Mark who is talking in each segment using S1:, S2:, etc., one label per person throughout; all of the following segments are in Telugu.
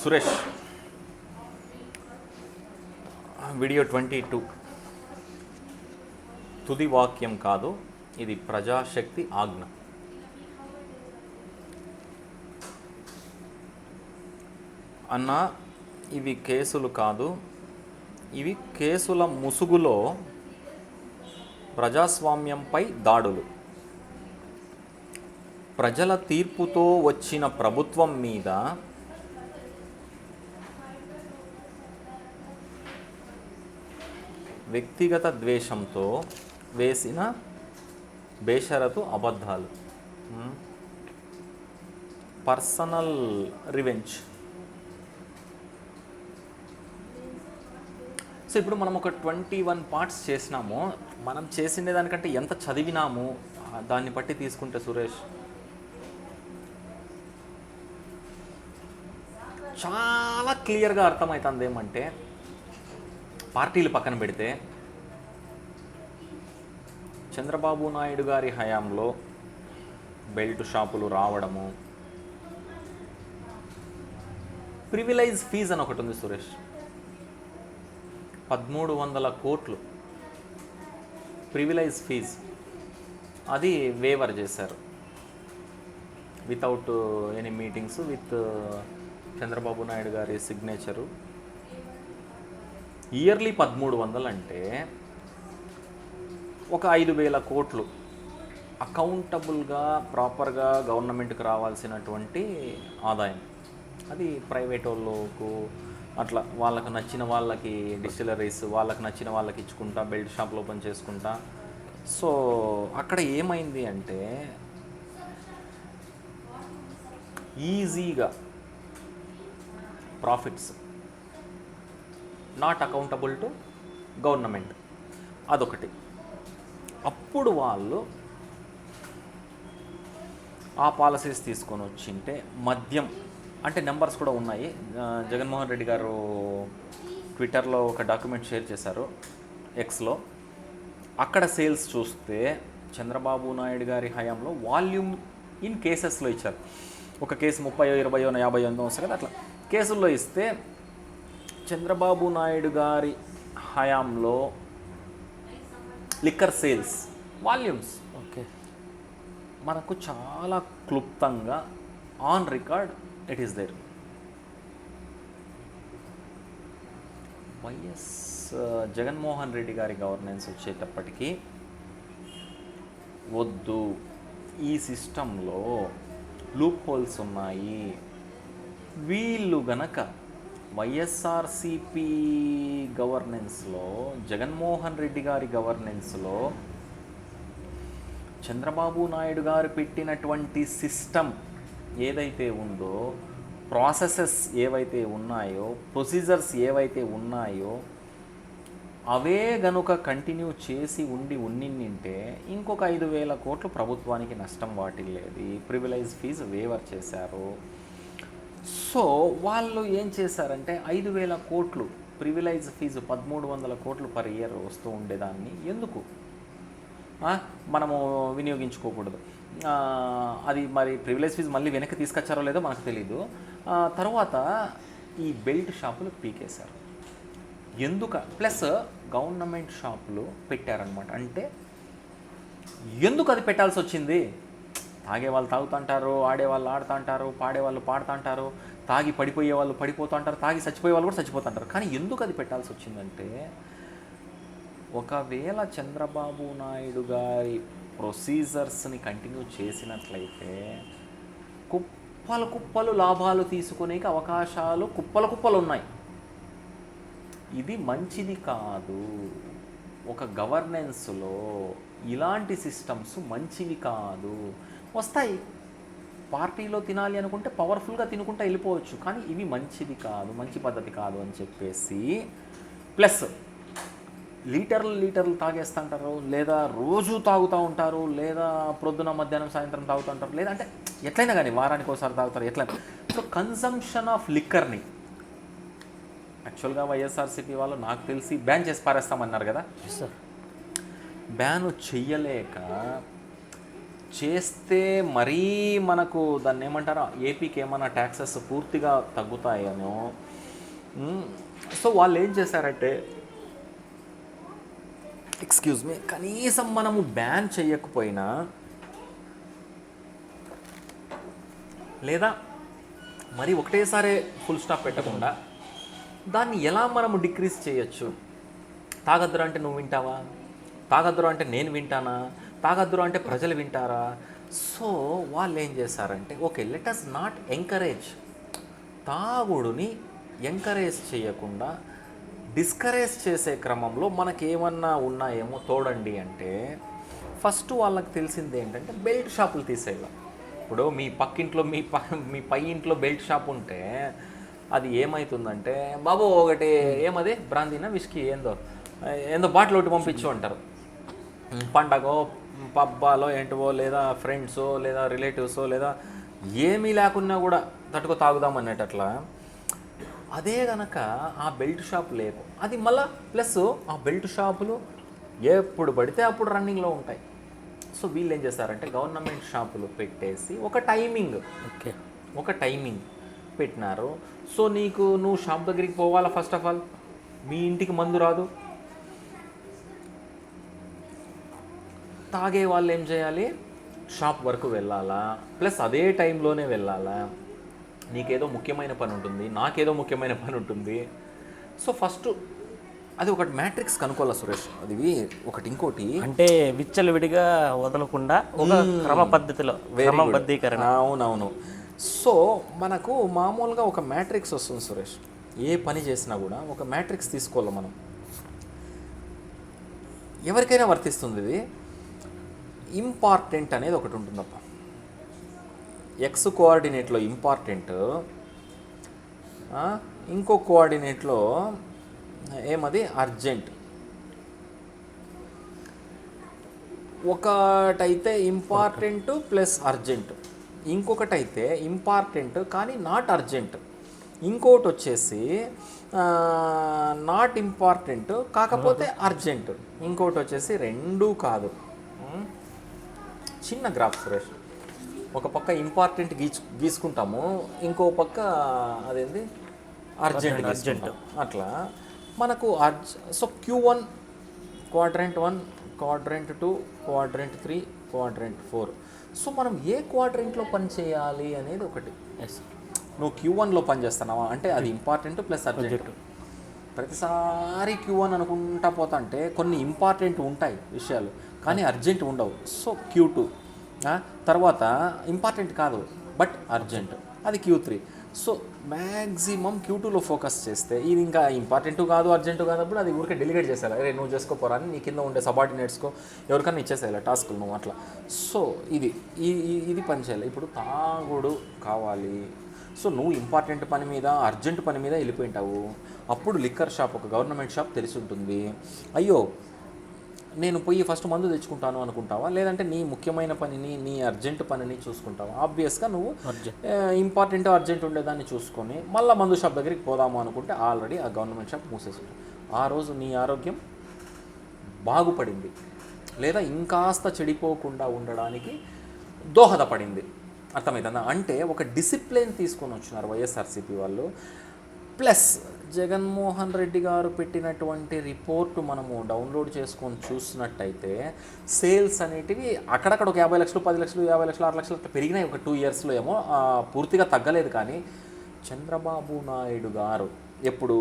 S1: సురేష్, వీడియో 22 తుది వాక్యం కాదు, ఇది ప్రజాశక్తి ఆజ్ఞ. అన్న, ఇవి కేసులు కాదు, ఇవి కేసుల ముసుగులో ప్రజాస్వామ్యంపై దాడులు. ప్రజల తీర్పుతో వచ్చిన ప్రభుత్వం మీద వ్యక్తిగత ద్వేషంతో వేసిన బేషరతు అబద్ధాలు, పర్సనల్ రివెంజ్. సో ఇప్పుడు మనం ఒక 21 పార్ట్స్ చేసినాము. మనం చేసిండే దానికంటే ఎంత చదివినాము దాన్ని బట్టి తీసుకుంటే సురేష్, చాలా క్లియర్గా అర్థమవుతుంది ఏమంటే, పార్టీలు పక్కన పెడితే చంద్రబాబు నాయుడు గారి హయాంలో బెల్ట్ షాపులు రావడము, ప్రివిలైజ్ ఫీజ్ అని ఒకటి ఉంది సురేష్, 1300 కోట్లు ప్రివిలైజ్ ఫీజ్, అది వేవర్ చేశారు without any meetings with Chandrababu Naidu గారి సిగ్నేచరు. ఇయర్లీ 1300 అంటే ఒక 5000 కోట్లు అకౌంటబుల్గా ప్రాపర్గా గవర్నమెంట్కి రావాల్సినటువంటి ఆదాయం. అది ప్రైవేట్ వాళ్ళకు అట్లా వాళ్ళకు నచ్చిన వాళ్ళకి డిస్టిలరీస్, వాళ్ళకి నచ్చిన వాళ్ళకి ఇచ్చుకుంటా, బెల్ట్ షాపులు ఓపెన్ చేసుకుంటా. సో అక్కడ ఏమైంది అంటే, ఈజీగా profits not accountable to government, అదొకటి. అప్పుడు వాళ్ళు ఆ పాలసీస్ తీసుకొని వచ్చింటే మద్యం అంటే నెంబర్స్ కూడా ఉన్నాయి. జగన్మోహన్ రెడ్డి గారు ట్విట్టర్లో ఒక డాక్యుమెంట్ షేర్ చేశారు, ఎక్స్లో. అక్కడ సేల్స్ చూస్తే చంద్రబాబు నాయుడు గారి హయాంలో వాల్యూమ్ ఇన్ కేసెస్లో ఇచ్చారు. ఒక కేసు 30, 20, 50 వస్తుంది కదా, అట్లా కేసుల్లో ఇస్తే చంద్రబాబు నాయుడు గారి హయాంలో లిక్కర్ సేల్స్ వాల్యూమ్స్
S2: ఓకే
S1: మనకు చాలా క్లుప్తంగా on record it is there. YS Jaganmohan Reddy గారి గవర్నెన్స్ వచ్చేటప్పటికి వద్దు, ఈ సిస్టంలో లూప్ హోల్స్ ఉన్నాయి, వీళ్ళు గనక వైఎస్ఆర్సిపి గవర్నెన్స్లో, జగన్మోహన్ రెడ్డి గారి గవర్నెన్స్లో చంద్రబాబు నాయుడు గారు పెట్టినటువంటి సిస్టమ్ ఏదైతే ఉందో, ప్రాసెసెస్ ఏవైతే ఉన్నాయో, ప్రొసీజర్స్ ఏవైతే ఉన్నాయో, అవే గనుక కంటిన్యూ చేసి ఉండింటే ఇంకొక 5000 కోట్లు ప్రభుత్వానికి నష్టం వాటిల్లేది. ప్రివిలైజ్ ఫీజు వేవర్ చేశారు. సో వాళ్ళు ఏం చేశారంటే 5000 కోట్లు ప్రివిలైజ్ ఫీజు 1300 కోట్లు పర్ ఇయర్ వస్తూ ఉండేదాన్ని ఎందుకు మనము వినియోగించుకోకూడదు? అది మరి ప్రివిలైజ్ ఫీజు మళ్ళీ వెనక్కి తీసుకొచ్చారో లేదో మనకు తెలీదు. తర్వాత ఈ బెల్ట్ షాపులు పీకేశారు. ఎందుకు? ప్లస్ గవర్నమెంట్ షాపులు పెట్టారనమాట. అంటే ఎందుకు అది పెట్టాల్సి వచ్చింది? తాగేవాళ్ళు తాగుతుంటారు, ఆడేవాళ్ళు ఆడుతుంటారు, పాడేవాళ్ళు పాడుతుంటారు, తాగి పడిపోయే వాళ్ళు పడిపోతుంటారు, తాగి చచ్చిపోయే వాళ్ళు కూడా చచ్చిపోతుంటారు. కానీ ఎందుకు అది పెట్టాల్సి వచ్చిందంటే, ఒకవేళ చంద్రబాబు నాయుడు గారి ప్రొసీజర్స్ని కంటిన్యూ చేసినట్లయితే కుప్పలు కుప్పలు లాభాలు తీసుకునేకి అవకాశాలు కుప్పలు కుప్పలు ఉన్నాయి. ఇది మంచిది కాదు. ఒక గవర్నెన్స్లో ఇలాంటి సిస్టమ్స్ మంచివి కాదు. వస్తాయి, పార్టీలో తినాలి అనుకుంటే పవర్ఫుల్గా తినుకుంటూ వెళ్ళిపోవచ్చు, కానీ ఇవి మంచిది కాదు, మంచి పద్ధతి కాదు అని చెప్పేసి. ప్లస్ లీటర్లు తాగేస్తుంటారు, లేదా రోజు తాగుతూ ఉంటారు, లేదా ప్రొద్దున మధ్యాహ్నం సాయంత్రం తాగుతుంటారు, లేదా అంటే ఎట్లయినా కానీ వారానికి ఒకసారి తాగుతారు, ఎట్లయినా. సో కన్సంప్షన్ ఆఫ్ లిక్కర్ని యాక్చువల్గా వైఎస్ఆర్సీపీ వాళ్ళు నాకు తెలిసి బ్యాన్ చేసి పారేస్తామన్నారు కదా.
S2: సార్,
S1: బ్యాన్ చెయ్యలేక చేస్తే మరీ మనకు దాన్ని ఏమంటారా ఏపీకి ఏమన్నా ట్యాక్సెస్ పూర్తిగా తగ్గుతాయనో. సో వాళ్ళు ఏం చేశారంటే ఎక్స్క్యూజ్ మీ, కనీసం మనము బ్యాన్ చేయకపోయినా లేదా మరి ఒకటేసారి ఫుల్ స్టాప్ పెట్టకుండా దాన్ని ఎలా మనము డిక్రీజ్ చేయొచ్చు. తాగద్దురా అంటే నువ్వు వింటావా? తాగద్దురా అంటే నేను వింటానా? తాగద్దురా అంటే ప్రజలు వింటారా? సో వాళ్ళు ఏం చేశారంటే okay, let us not encourage, తాగుడుని ఎంకరేజ్ చేయకుండా డిస్కరేజ్ చేసే క్రమంలో మనకేమన్నా ఉన్నాయేమో తోడండి అంటే ఫస్ట్ వాళ్ళకి తెలిసింది ఏంటంటే బెల్ట్ షాపులు తీసేయాలి. ఇప్పుడు మీ పక్కింట్లో మీ పై ఇంట్లో బెల్ట్ షాప్ ఉంటే అది ఏమవుతుందంటే బాబు ఒకటి ఏమది బ్రాందీనా విస్కీ ఏందో బాటిల్ ఒకటి పంపించు అంటారు. పండగో పబ్బాలో ఏంటివో లేదా ఫ్రెండ్సో లేదా రిలేటివ్సో లేదా ఏమీ లేకున్నా కూడా తట్టుకో తాగుదాం అనేటట్లా. అదే కనుక ఆ బెల్ట్ షాప్ లేకు, అది మళ్ళా ప్లస్ ఆ బెల్ట్ షాపులు ఎప్పుడు పడితే అప్పుడు రన్నింగ్లో ఉంటాయి. సో వీళ్ళు ఏం చేస్తారంటే గవర్నమెంట్ షాపులు పెట్టేసి ఒక టైమింగ్ పెట్టినారు. సో నువ్వు షాప్ దగ్గరికి పోవాలా, ఫస్ట్ ఆఫ్ ఆల్ మీ ఇంటికి మందు రాదు. తాగే వాళ్ళు ఏం చేయాలి, షాప్ వరకు వెళ్ళాలా, ప్లస్ అదే టైంలోనే వెళ్ళాలా. నీకేదో ముఖ్యమైన పని ఉంటుంది, నాకేదో ముఖ్యమైన పని ఉంటుంది. సో ఫస్ట్ అది ఒకటి మ్యాట్రిక్స్ కనుక్కోవాలి సురేష్. అది ఒకటి ఇంకోటి
S2: అంటే విచ్చలవిడిగా వదలకుండా ఒక క్రమ పద్ధతిలో క్రమబద్ధీకరణ.
S1: అవునవును. సో మనకు మామూలుగా ఒక మ్యాట్రిక్స్ వస్తుంది సురేష్. ఏ పని చేసినా కూడా ఒక మ్యాట్రిక్స్ తీసుకోవాలి మనం. ఎవరికైనా వర్తిస్తుంది ఇది. ఇంపార్టెంట్ అనేది ఒకటి ఉంటుందప్ప. ఎక్స్ కోఆర్డినేట్లో ఇంపార్టెంట్, ఇంకో కోఆర్డినేట్లో ఏమది అర్జెంట్. ఒకటైతే ఇంపార్టెంట్ ప్లస్ అర్జెంట్, ఇంకొకటైతే ఇంపార్టెంట్ కానీ నాట్ అర్జెంట్, ఇంకోటి వచ్చేసి నాట్ ఇంపార్టెంట్ కాకపోతే అర్జెంట్, ఇంకోటి వచ్చేసి రెండూ కాదు. చిన్న గ్రాఫ్ సురేష్. ఒక పక్క ఇంపార్టెంట్ గీసుకుంటాము, ఇంకో పక్క అదేంది అర్జెంట్. అట్లా మనకు so Q1 quadrant 1, quadrant 2, quadrant 3, quadrant 4. So మనం ఏ క్వాడ్రంట్లో పని చేయాలి అనేది ఒకటి. నువ్వు Q1లో పని చేస్తున్నావా అంటే అది ఇంపార్టెంట్ ప్లస్ అర్జెంట్. ప్రతిసారి Q1 అనుకుంటా పోతా అంటే కొన్ని ఇంపార్టెంట్ ఉంటాయి విషయాలు కానీ అర్జెంట్ ఉండవు. సో Q2 తర్వాత ఇంపార్టెంట్ కాదు బట్ అర్జెంట్, అది Q3. సో మ్యాక్సిమం Q2లో ఫోకస్ చేస్తే ఇది ఇంకా ఇంపార్టెంట్ కాదు అర్జెంట్ కాదప్పుడు అది ఊరికే డెలిగేట్ చేసేయాలి. అరే నువ్వు చేసుకోపోరా అని నీ కింద ఉండే సబార్డినేట్స్కో ఎవరికన్నా ఇచ్చేసేయాలి టాస్కులు నువ్వు అట్లా. సో ఇది పని చేయాలి. ఇప్పుడు తాగుడు కావాలి, సో నువ్వు ఇంపార్టెంట్ పని మీద అర్జెంట్ పని మీద వెళ్ళిపోయింటావు. అప్పుడు లిక్కర్ షాప్, ఒక గవర్నమెంట్ షాప్ తెలిసి ఉంటుంది. అయ్యో నేను పోయి ఫస్ట్ మందు తెచ్చుకుంటాను అనుకుంటావా, లేదంటే నీ ముఖ్యమైన పనిని నీ అర్జెంట్ పనిని చూసుకుంటావా? ఆబ్వియస్గా నువ్వు ఇంపార్టెంట్ అర్జెంట్ ఉండేదాన్ని చూసుకొని మళ్ళీ మందు షాప్ దగ్గరికి పోదాము అనుకుంటే ఆల్రెడీ ఆ గవర్నమెంట్ షాప్ మూసేసుకుంటాం. ఆ రోజు నీ ఆరోగ్యం బాగుపడింది లేదా ఇంకాస్త చెడిపోకుండా ఉండడానికి దోహదపడింది. అర్థమవుతుందా? అంటే ఒక డిసిప్లిన్ తీసుకొని వచ్చినారు వైఎస్ఆర్సీపీ వాళ్ళు. ప్లస్ జగన్మోహన్ రెడ్డి గారు పెట్టినటువంటి రిపోర్టు మనము డౌన్లోడ్ చేసుకొని చూసినట్టయితే సేల్స్ అనేటివి అక్కడక్కడ ఒక 50 లక్షలు 10 లక్షలు 50 లక్షలు 6 లక్షలు పెరిగినాయి ఒక 2 ఇయర్స్లో ఏమో, పూర్తిగా తగ్గలేదు. కానీ చంద్రబాబు నాయుడు గారు ఎప్పుడు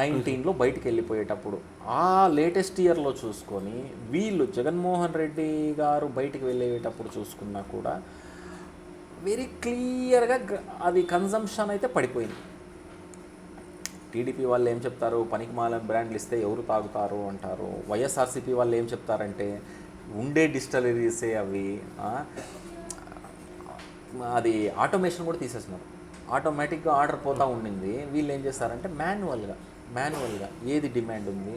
S1: 19లో బయటికి వెళ్ళిపోయేటప్పుడు ఆ లేటెస్ట్ ఇయర్లో చూసుకొని వీళ్ళు జగన్మోహన్ రెడ్డి గారు బయటికి వెళ్ళేటప్పుడు చూసుకున్నా కూడా వెరీ క్లియర్గా అది కన్జంప్షన్ అయితే పడిపోయింది. టీడీపీ వాళ్ళు ఏం చెప్తారు, పనికి మాల బ్రాండ్లు ఇస్తే ఎవరు తాగుతారు అంటారు. వైఎస్ఆర్సీపీ వాళ్ళు ఏం చెప్తారంటే ఉండే డిస్టిలరీసే అవి, అది ఆటోమేషన్ కూడా తీసేస్తున్నారు. ఆటోమేటిక్గా ఆర్డర్ పోతూ ఉండింది. వీళ్ళు ఏం చేస్తారంటే మాన్యువల్గా ఏది డిమాండ్ ఉంది,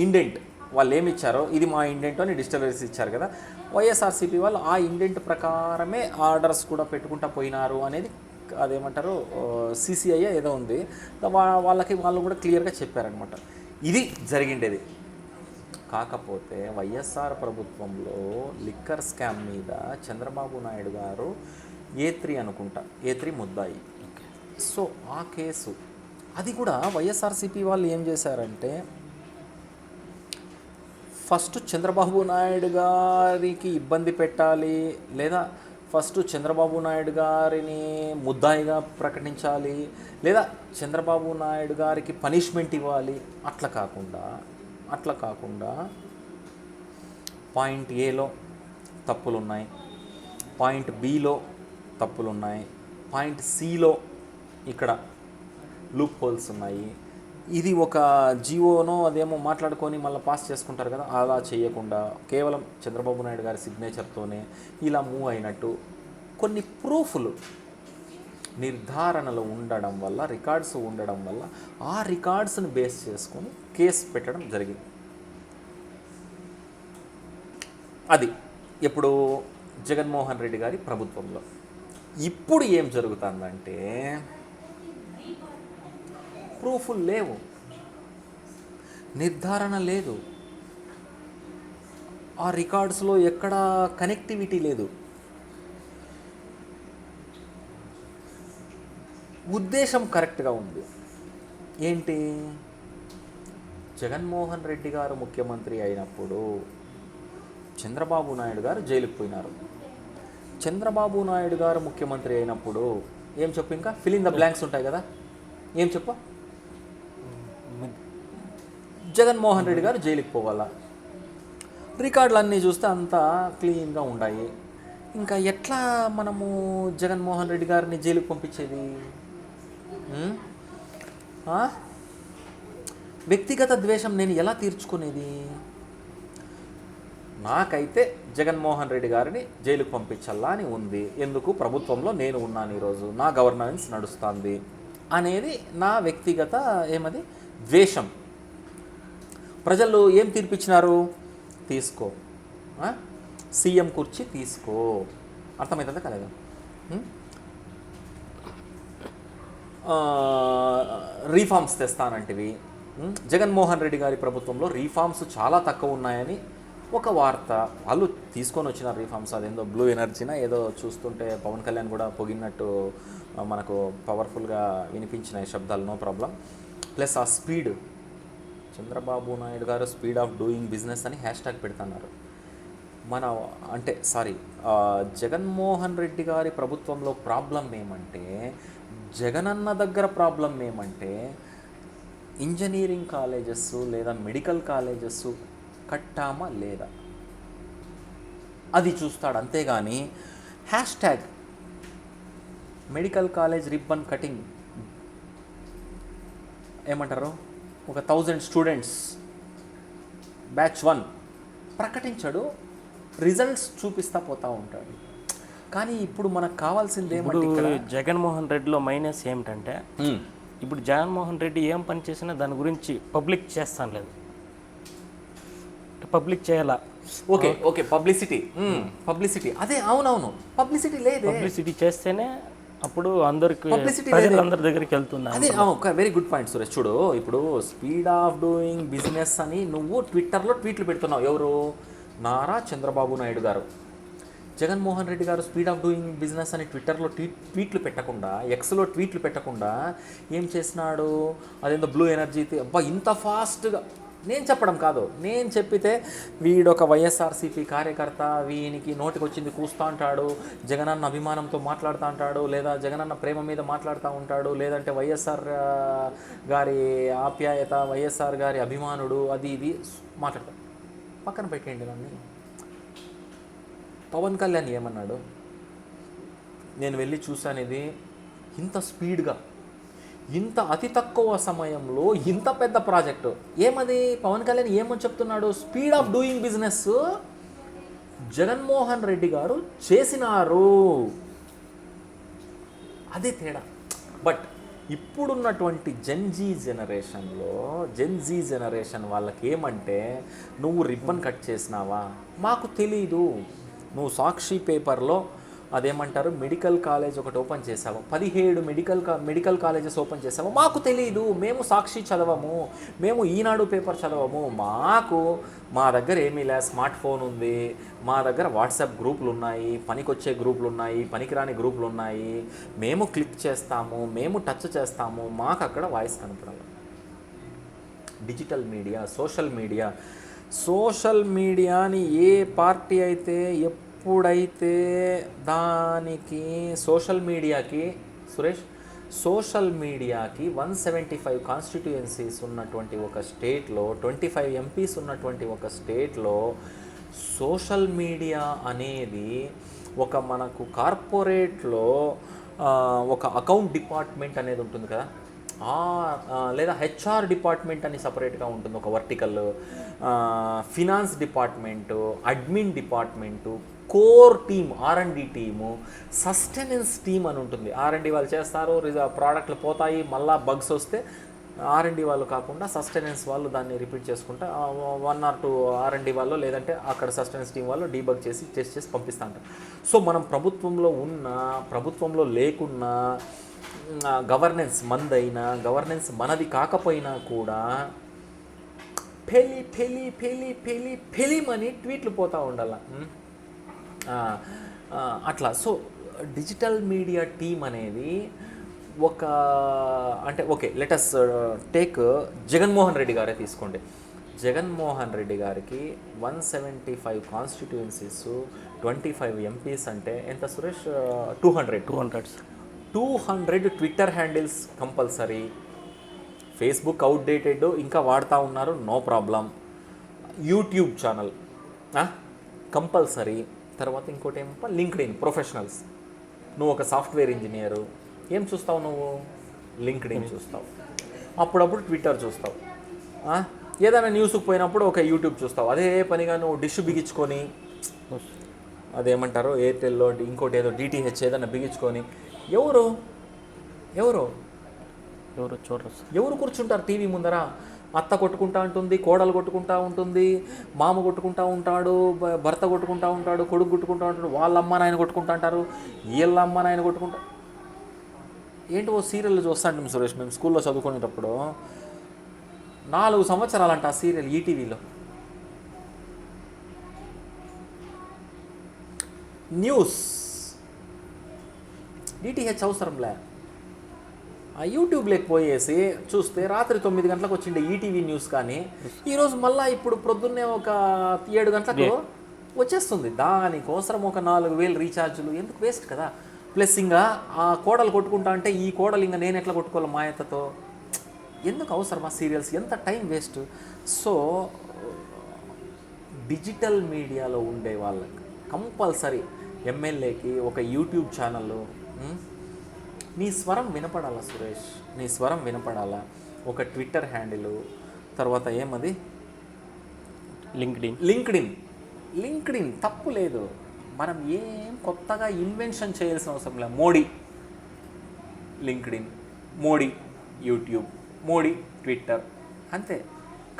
S1: ఇండెంట్ వాళ్ళు ఏమి ఇచ్చారో ఇది మా ఇండెంట్ అని డిస్టిలరీస్ ఇచ్చారు కదా, వైఎస్ఆర్సీపీ వాళ్ళు ఆ ఇండెంట్ ప్రకారమే ఆర్డర్స్ కూడా పెట్టుకుంటూ పోయినారు అనేది అదేమంటారు CCI ఏదో ఉంది, వాళ్ళు కూడా క్లియర్గా చెప్పారనమాట. ఇది జరిగిండేది. కాకపోతే వైఎస్ఆర్ ప్రభుత్వంలో లిక్కర్ స్కామ్ మీద చంద్రబాబు నాయుడు గారు A3 అనుకుంటా, A3 ముద్దాయి. సో ఆ కేసు అది కూడా వైఎస్ఆర్సీపీ వాళ్ళు ఏం చేశారంటే, ఫస్ట్ చంద్రబాబు నాయుడు గారికి ఇబ్బంది పెట్టాలి, లేదా ఫస్ట్ చంద్రబాబు నాయుడు గారిని ముద్దాయిగా ప్రకటించాలి, లేదా చంద్రబాబు నాయుడు గారికి పనిష్మెంట్ ఇవ్వాలి. అట్లా కాకుండా పాయింట్ ఏలో తప్పులున్నాయి, పాయింట్ బిలో తప్పులున్నాయి, పాయింట్ సిలో ఇక్కడ లూప్ హోల్స్ ఉన్నాయి, ఇది ఒక జియోనో అదేమో మాట్లాడుకొని మళ్ళీ పాస్ చేసుకుంటారు కదా, అలా చేయకుండా కేవలం చంద్రబాబు నాయుడు గారి సిగ్నేచర్తోనే ఇలా మూవ్ అయినట్టు కొన్ని ప్రూఫ్లు నిర్ధారణలు ఉండడం వల్ల, రికార్డ్స్ ఉండడం వల్ల ఆ రికార్డ్స్ని బేస్ చేసుకొని కేసు పెట్టడం జరిగింది. అది ఎప్పుడు జగన్మోహన్ రెడ్డి గారి ప్రభుత్వంలో. ఇప్పుడు ఏం జరుగుతుందంటే, ప్రూఫ్లు లేవు, నిర్ధారణ లేదు, ఆ రికార్డ్స్లో ఎక్కడ కనెక్టివిటీ లేదు, ఉద్దేశం కరెక్ట్గా ఉంది. ఏంటి, జగన్మోహన్ రెడ్డి గారు ముఖ్యమంత్రి అయినప్పుడు చంద్రబాబు నాయుడు గారు జైలుకు పోయినారు. చంద్రబాబు నాయుడు గారు ముఖ్యమంత్రి అయినప్పుడు ఏం చెప్పు, ఇంకా ఫిల్ ఇన్ ద బ్లాంక్స్ ఉంటాయి కదా, ఏం చెప్పు, జగన్మోహన్ రెడ్డి గారు జైలుకి పోవాలా. రికార్డులు అన్నీ చూస్తే అంతా క్లీన్గా ఉన్నాయి. ఇంకా ఎట్లా మనము జగన్మోహన్ రెడ్డి గారిని జైలుకి పంపించేది? వ్యక్తిగత ద్వేషం నేను ఎలా తీర్చుకునేది? నాకైతే జగన్మోహన్ రెడ్డి గారిని జైలుకు పంపించాలా అని ఉంది. ఎందుకు, ప్రభుత్వంలో నేను ఉన్నాను, ఈరోజు నా గవర్నెన్స్ నడుస్తుంది అనేది నా వ్యక్తిగత ఏమది ద్వేషం. ప్రజలు ఏం తీర్పిచ్చినారు, తీసుకో, సీఎం కుర్చీ తీసుకో. అర్థమవుతుందా కాలేదా? రీఫార్మ్స్ తెస్తానంటివి. జగన్మోహన్ రెడ్డి గారి ప్రభుత్వంలో రీఫార్మ్స్ చాలా తక్కువ ఉన్నాయని ఒక వార్త, వాళ్ళు తీసుకొని వచ్చిన రీఫార్మ్స్, అదేందో బ్లూ ఎనర్జీనా ఏదో చూస్తుంటే పవన్ కళ్యాణ్ కూడా పొగినట్టు మనకు పవర్ఫుల్గా వినిపించిన శబ్దాలు, నో ప్రాబ్లం. ప్లస్ ఆ స్పీడ్, చంద్రబాబు నాయుడు గారు స్పీడ్ ఆఫ్ డూయింగ్ బిజినెస్ అని హ్యాష్ట్యాగ్ పెడుతున్నారు. జగన్మోహన్ రెడ్డి గారి ప్రభుత్వంలో ప్రాబ్లం ఏమంటే, జగనన్న దగ్గర ప్రాబ్లం ఏమంటే, ఇంజనీరింగ్ కాలేజెస్ లేదా మెడికల్ కాలేజెస్ కట్టామా లేదా అది చూస్తాడు. అంతేగాని hashtag medical college ribbon cutting ఏమంటారు, ఒక 1000 స్టూడెంట్స్ బ్యాచ్ 1 ప్రకటించాడు, రిజల్ట్స్ చూపిస్తా పోతూ ఉంటాడు. కానీ ఇప్పుడు మనకు కావాల్సింది ఏమంటే,
S2: జగన్మోహన్ రెడ్డిలో మైనస్ ఏమిటంటే, ఇప్పుడు జగన్మోహన్ రెడ్డి ఏం పని చేసినా దాని గురించి పబ్లిక్ చేస్తాను లేదు, పబ్లిక్ చేయాలా.
S1: ఓకే పబ్లిసిటీ అదే, అవునవును, పబ్లిసిటీ లేదు.
S2: పబ్లిసిటీ చేస్తేనే అప్పుడు అందరికి, ప్రజలందరి దగ్గరికి వెళ్తుంది.
S1: అదే ఒక వెరీ గుడ్ పాయింట్ సురేష్. చూడు, ఇప్పుడు స్పీడ్ ఆఫ్ డూయింగ్ బిజినెస్ అని నువ్వు ట్విట్టర్లో ట్వీట్లు పెడుతున్నావు. ఎవరు, నారా చంద్రబాబు నాయుడు గారు. జగన్మోహన్ రెడ్డి గారు స్పీడ్ ఆఫ్ డూయింగ్ బిజినెస్ అని ట్విట్టర్లో ట్వీట్లు పెట్టకుండా, ఎక్స్లో ట్వీట్లు పెట్టకుండా ఏం చేసినాడు, అదేందో బ్లూ ఎనర్జీ, అబ్బా ఇంత ఫాస్ట్గా నేను చెప్పడం కాదు, నేను చెప్పితే వీడొక వైఎస్ఆర్సీపీ కార్యకర్త, వీనికి నోటికి వచ్చింది కూస్తూ ఉంటాడు, జగనన్న అభిమానంతో మాట్లాడుతూ ఉంటాడు, లేదా జగనన్న ప్రేమ మీద మాట్లాడుతూ ఉంటాడు, లేదంటే వైఎస్ఆర్ గారి ఆప్యాయత, వైఎస్ఆర్ గారి అభిమానుడు, అది ఇది మాట్లాడతాడు. పక్కన పెట్టేయండి నన్ను. పవన్ కళ్యాణ్ ఏమన్నాడు, నేను వెళ్ళి చూశాను, ఇది ఇంత స్పీడ్గా, ఇంత అతి తక్కువ సమయంలో ఇంత పెద్ద ప్రాజెక్టు. ఏమది, పవన్ కళ్యాణ్ ఏమని చెప్తున్నాడు, speed of doing business Jaganmohan Reddy గారు చేసినారు, అదే తేడా. బట్ ఇప్పుడున్నటువంటి జెన్జీ జనరేషన్ వాళ్ళకి ఏమంటే, నువ్వు రిబ్బన్ కట్ చేసినావా, మాకు తెలీదు, నువ్వు సాక్షి పేపర్లో అదేమంటారు, మెడికల్ కాలేజ్ ఒకటి ఓపెన్ చేసాము, 17 మెడికల్ కాలేజెస్ ఓపెన్ చేసాము, మాకు తెలియదు, మేము సాక్షి చదవము, మేము ఈనాడు పేపర్ చదవము, మా దగ్గర ఏమీ లే, స్మార్ట్ ఫోన్ ఉంది, మా దగ్గర వాట్సాప్ గ్రూపులు ఉన్నాయి, పనికొచ్చే గ్రూపులు ఉన్నాయి, పనికిరాని గ్రూపులు ఉన్నాయి, మేము క్లిక్ చేస్తాము, మేము టచ్ చేస్తాము, మాకు అక్కడ వాయిస్ కనపడాలి. డిజిటల్ మీడియా, సోషల్ మీడియాని ఏ పార్టీ అయితే ఎప్పుడైతే దానికి సోషల్ మీడియాకి 175 కాన్స్టిట్యుయెన్సీస్ ఉన్నటువంటి ఒక స్టేట్లో, 25 ఎంపీస్ ఉన్నటువంటి ఒక స్టేట్లో సోషల్ మీడియా అనేది ఒక మనకు కార్పొరేట్లో ఒక అకౌంట్ డిపార్ట్మెంట్ అనేది ఉంటుంది కదా, లేదా హెచ్ఆర్ డిపార్ట్మెంట్ అని సపరేట్గా ఉంటుంది, ఒక vertical finance department, admin department, core team, R&D team, sustenance team అని ఉంటుంది. R&D వాళ్ళు చేస్తారు, ప్రోడక్ట్లు పోతాయి, మళ్ళీ బగ్స్ వస్తే R&D వాళ్ళు కాకుండా సస్టెనెన్స్ వాళ్ళు దాన్ని రిపీట్ చేసుకుంటా 1 or 2 R&D వాళ్ళు, లేదంటే అక్కడ సస్టెనెన్స్ టీం వాళ్ళు డీబగ్ చేసి టెస్ట్ చేసి పంపిస్తూ ఉంటారు. సో మనం ప్రభుత్వంలో ఉన్న, ప్రభుత్వంలో లేకున్నా, గవర్నెన్స్ మందైనా, గవర్నెన్స్ మనది కాకపోయినా కూడా పెళ్ళి ట్వీట్లు పోతూ ఉండాల అట్లా. సో డిజిటల్ మీడియా టీం అనేది ఒక, అంటే okay, let's take Jaganmohan Reddy గారే తీసుకోండి. జగన్మోహన్ రెడ్డి గారికి 175 కాన్స్టిట్యుయెన్సీస్, 25 ఎంపీస్ అంటే ఎంత Suresh? 200 Twitter handles compulsory. Facebook outdated ఇంకా వాడుతూ ఉన్నారు, no problem. YouTube channel compulsory. తర్వాత ఇంకోటి ఏమో లింక్డ్ఇన్, ప్రొఫెషనల్స్. నువ్వు ఒక సాఫ్ట్వేర్ ఇంజనీరు, ఏం చూస్తావు నువ్వు? లింక్డ్ఇన్ చూస్తావు, అప్పుడప్పుడు ట్విట్టర్ చూస్తావు, ఏదైనా న్యూస్కి పోయినప్పుడు ఒక యూట్యూబ్ చూస్తావు. అదే పనిగా నువ్వు డిష్ బిగించుకొని, అదేమంటారు ఎయిర్టెల్లో ఇంకోటి ఏదో DTH ఏదైనా బిగించుకొని ఎవరు కూర్చుంటారు టీవీ ముందర? అత్త కొట్టుకుంటా ఉంటుంది, కోడలు కొట్టుకుంటా ఉంటుంది, మామ కొట్టుకుంటా ఉంటాడు, భర్త కొట్టుకుంటా ఉంటాడు, కొడుకు కొట్టుకుంటా ఉంటాడు, వాళ్ళ అమ్మ నాయన కొట్టుకుంటా అంటారు, వీళ్ళ అమ్మ నాయన కొట్టుకుంటా. ఏంటి ఓ సీరియల్ చూస్తాంటాం సురేష్, మేము స్కూల్లో చదువుకునేటప్పుడు 4 సంవత్సరాలంట ఆ సీరియల్ ఈటీవీలో. న్యూస్ DTH అవసరంలే, ఆ యూట్యూబ్ లేకపోయేసి చూస్తే రాత్రి 9 గంటలకు వచ్చిండే ఈటీవీ న్యూస్, కానీ ఈరోజు మళ్ళీ ఇప్పుడు ప్రొద్దున్నే ఒక 7 గంటలకు వచ్చేస్తుంది. దానికోసం ఒక 4,000 రీఛార్జులు ఎందుకు? వేస్ట్ కదా. ప్లస్ ఇంకా ఆ కోడలు కొట్టుకుంటా అంటే ఈ కోడలు ఇంకా నేను ఎట్లా కొట్టుకోవాలి మాయతతో? ఎందుకు అవసరమా సీరియల్స్? ఎంత టైం వేస్ట్. సో డిజిటల్ మీడియాలో ఉండే వాళ్ళకి కంపల్సరీ ఎమ్మెల్యేకి ఒక యూట్యూబ్ ఛానల్, నీ స్వరం వినపడాలా సురేష్, నీ స్వరం వినపడాలా. ఒక ట్విట్టర్ హ్యాండిల్, తర్వాత ఏమది లింక్డ్ఇన్ తప్పు లేదు. మనం ఏం కొత్తగా ఇన్వెన్షన్ చేయాల్సిన అవసరం లేదు. Modi LinkedIn, Modi YouTube, Modi Twitter, అంతే.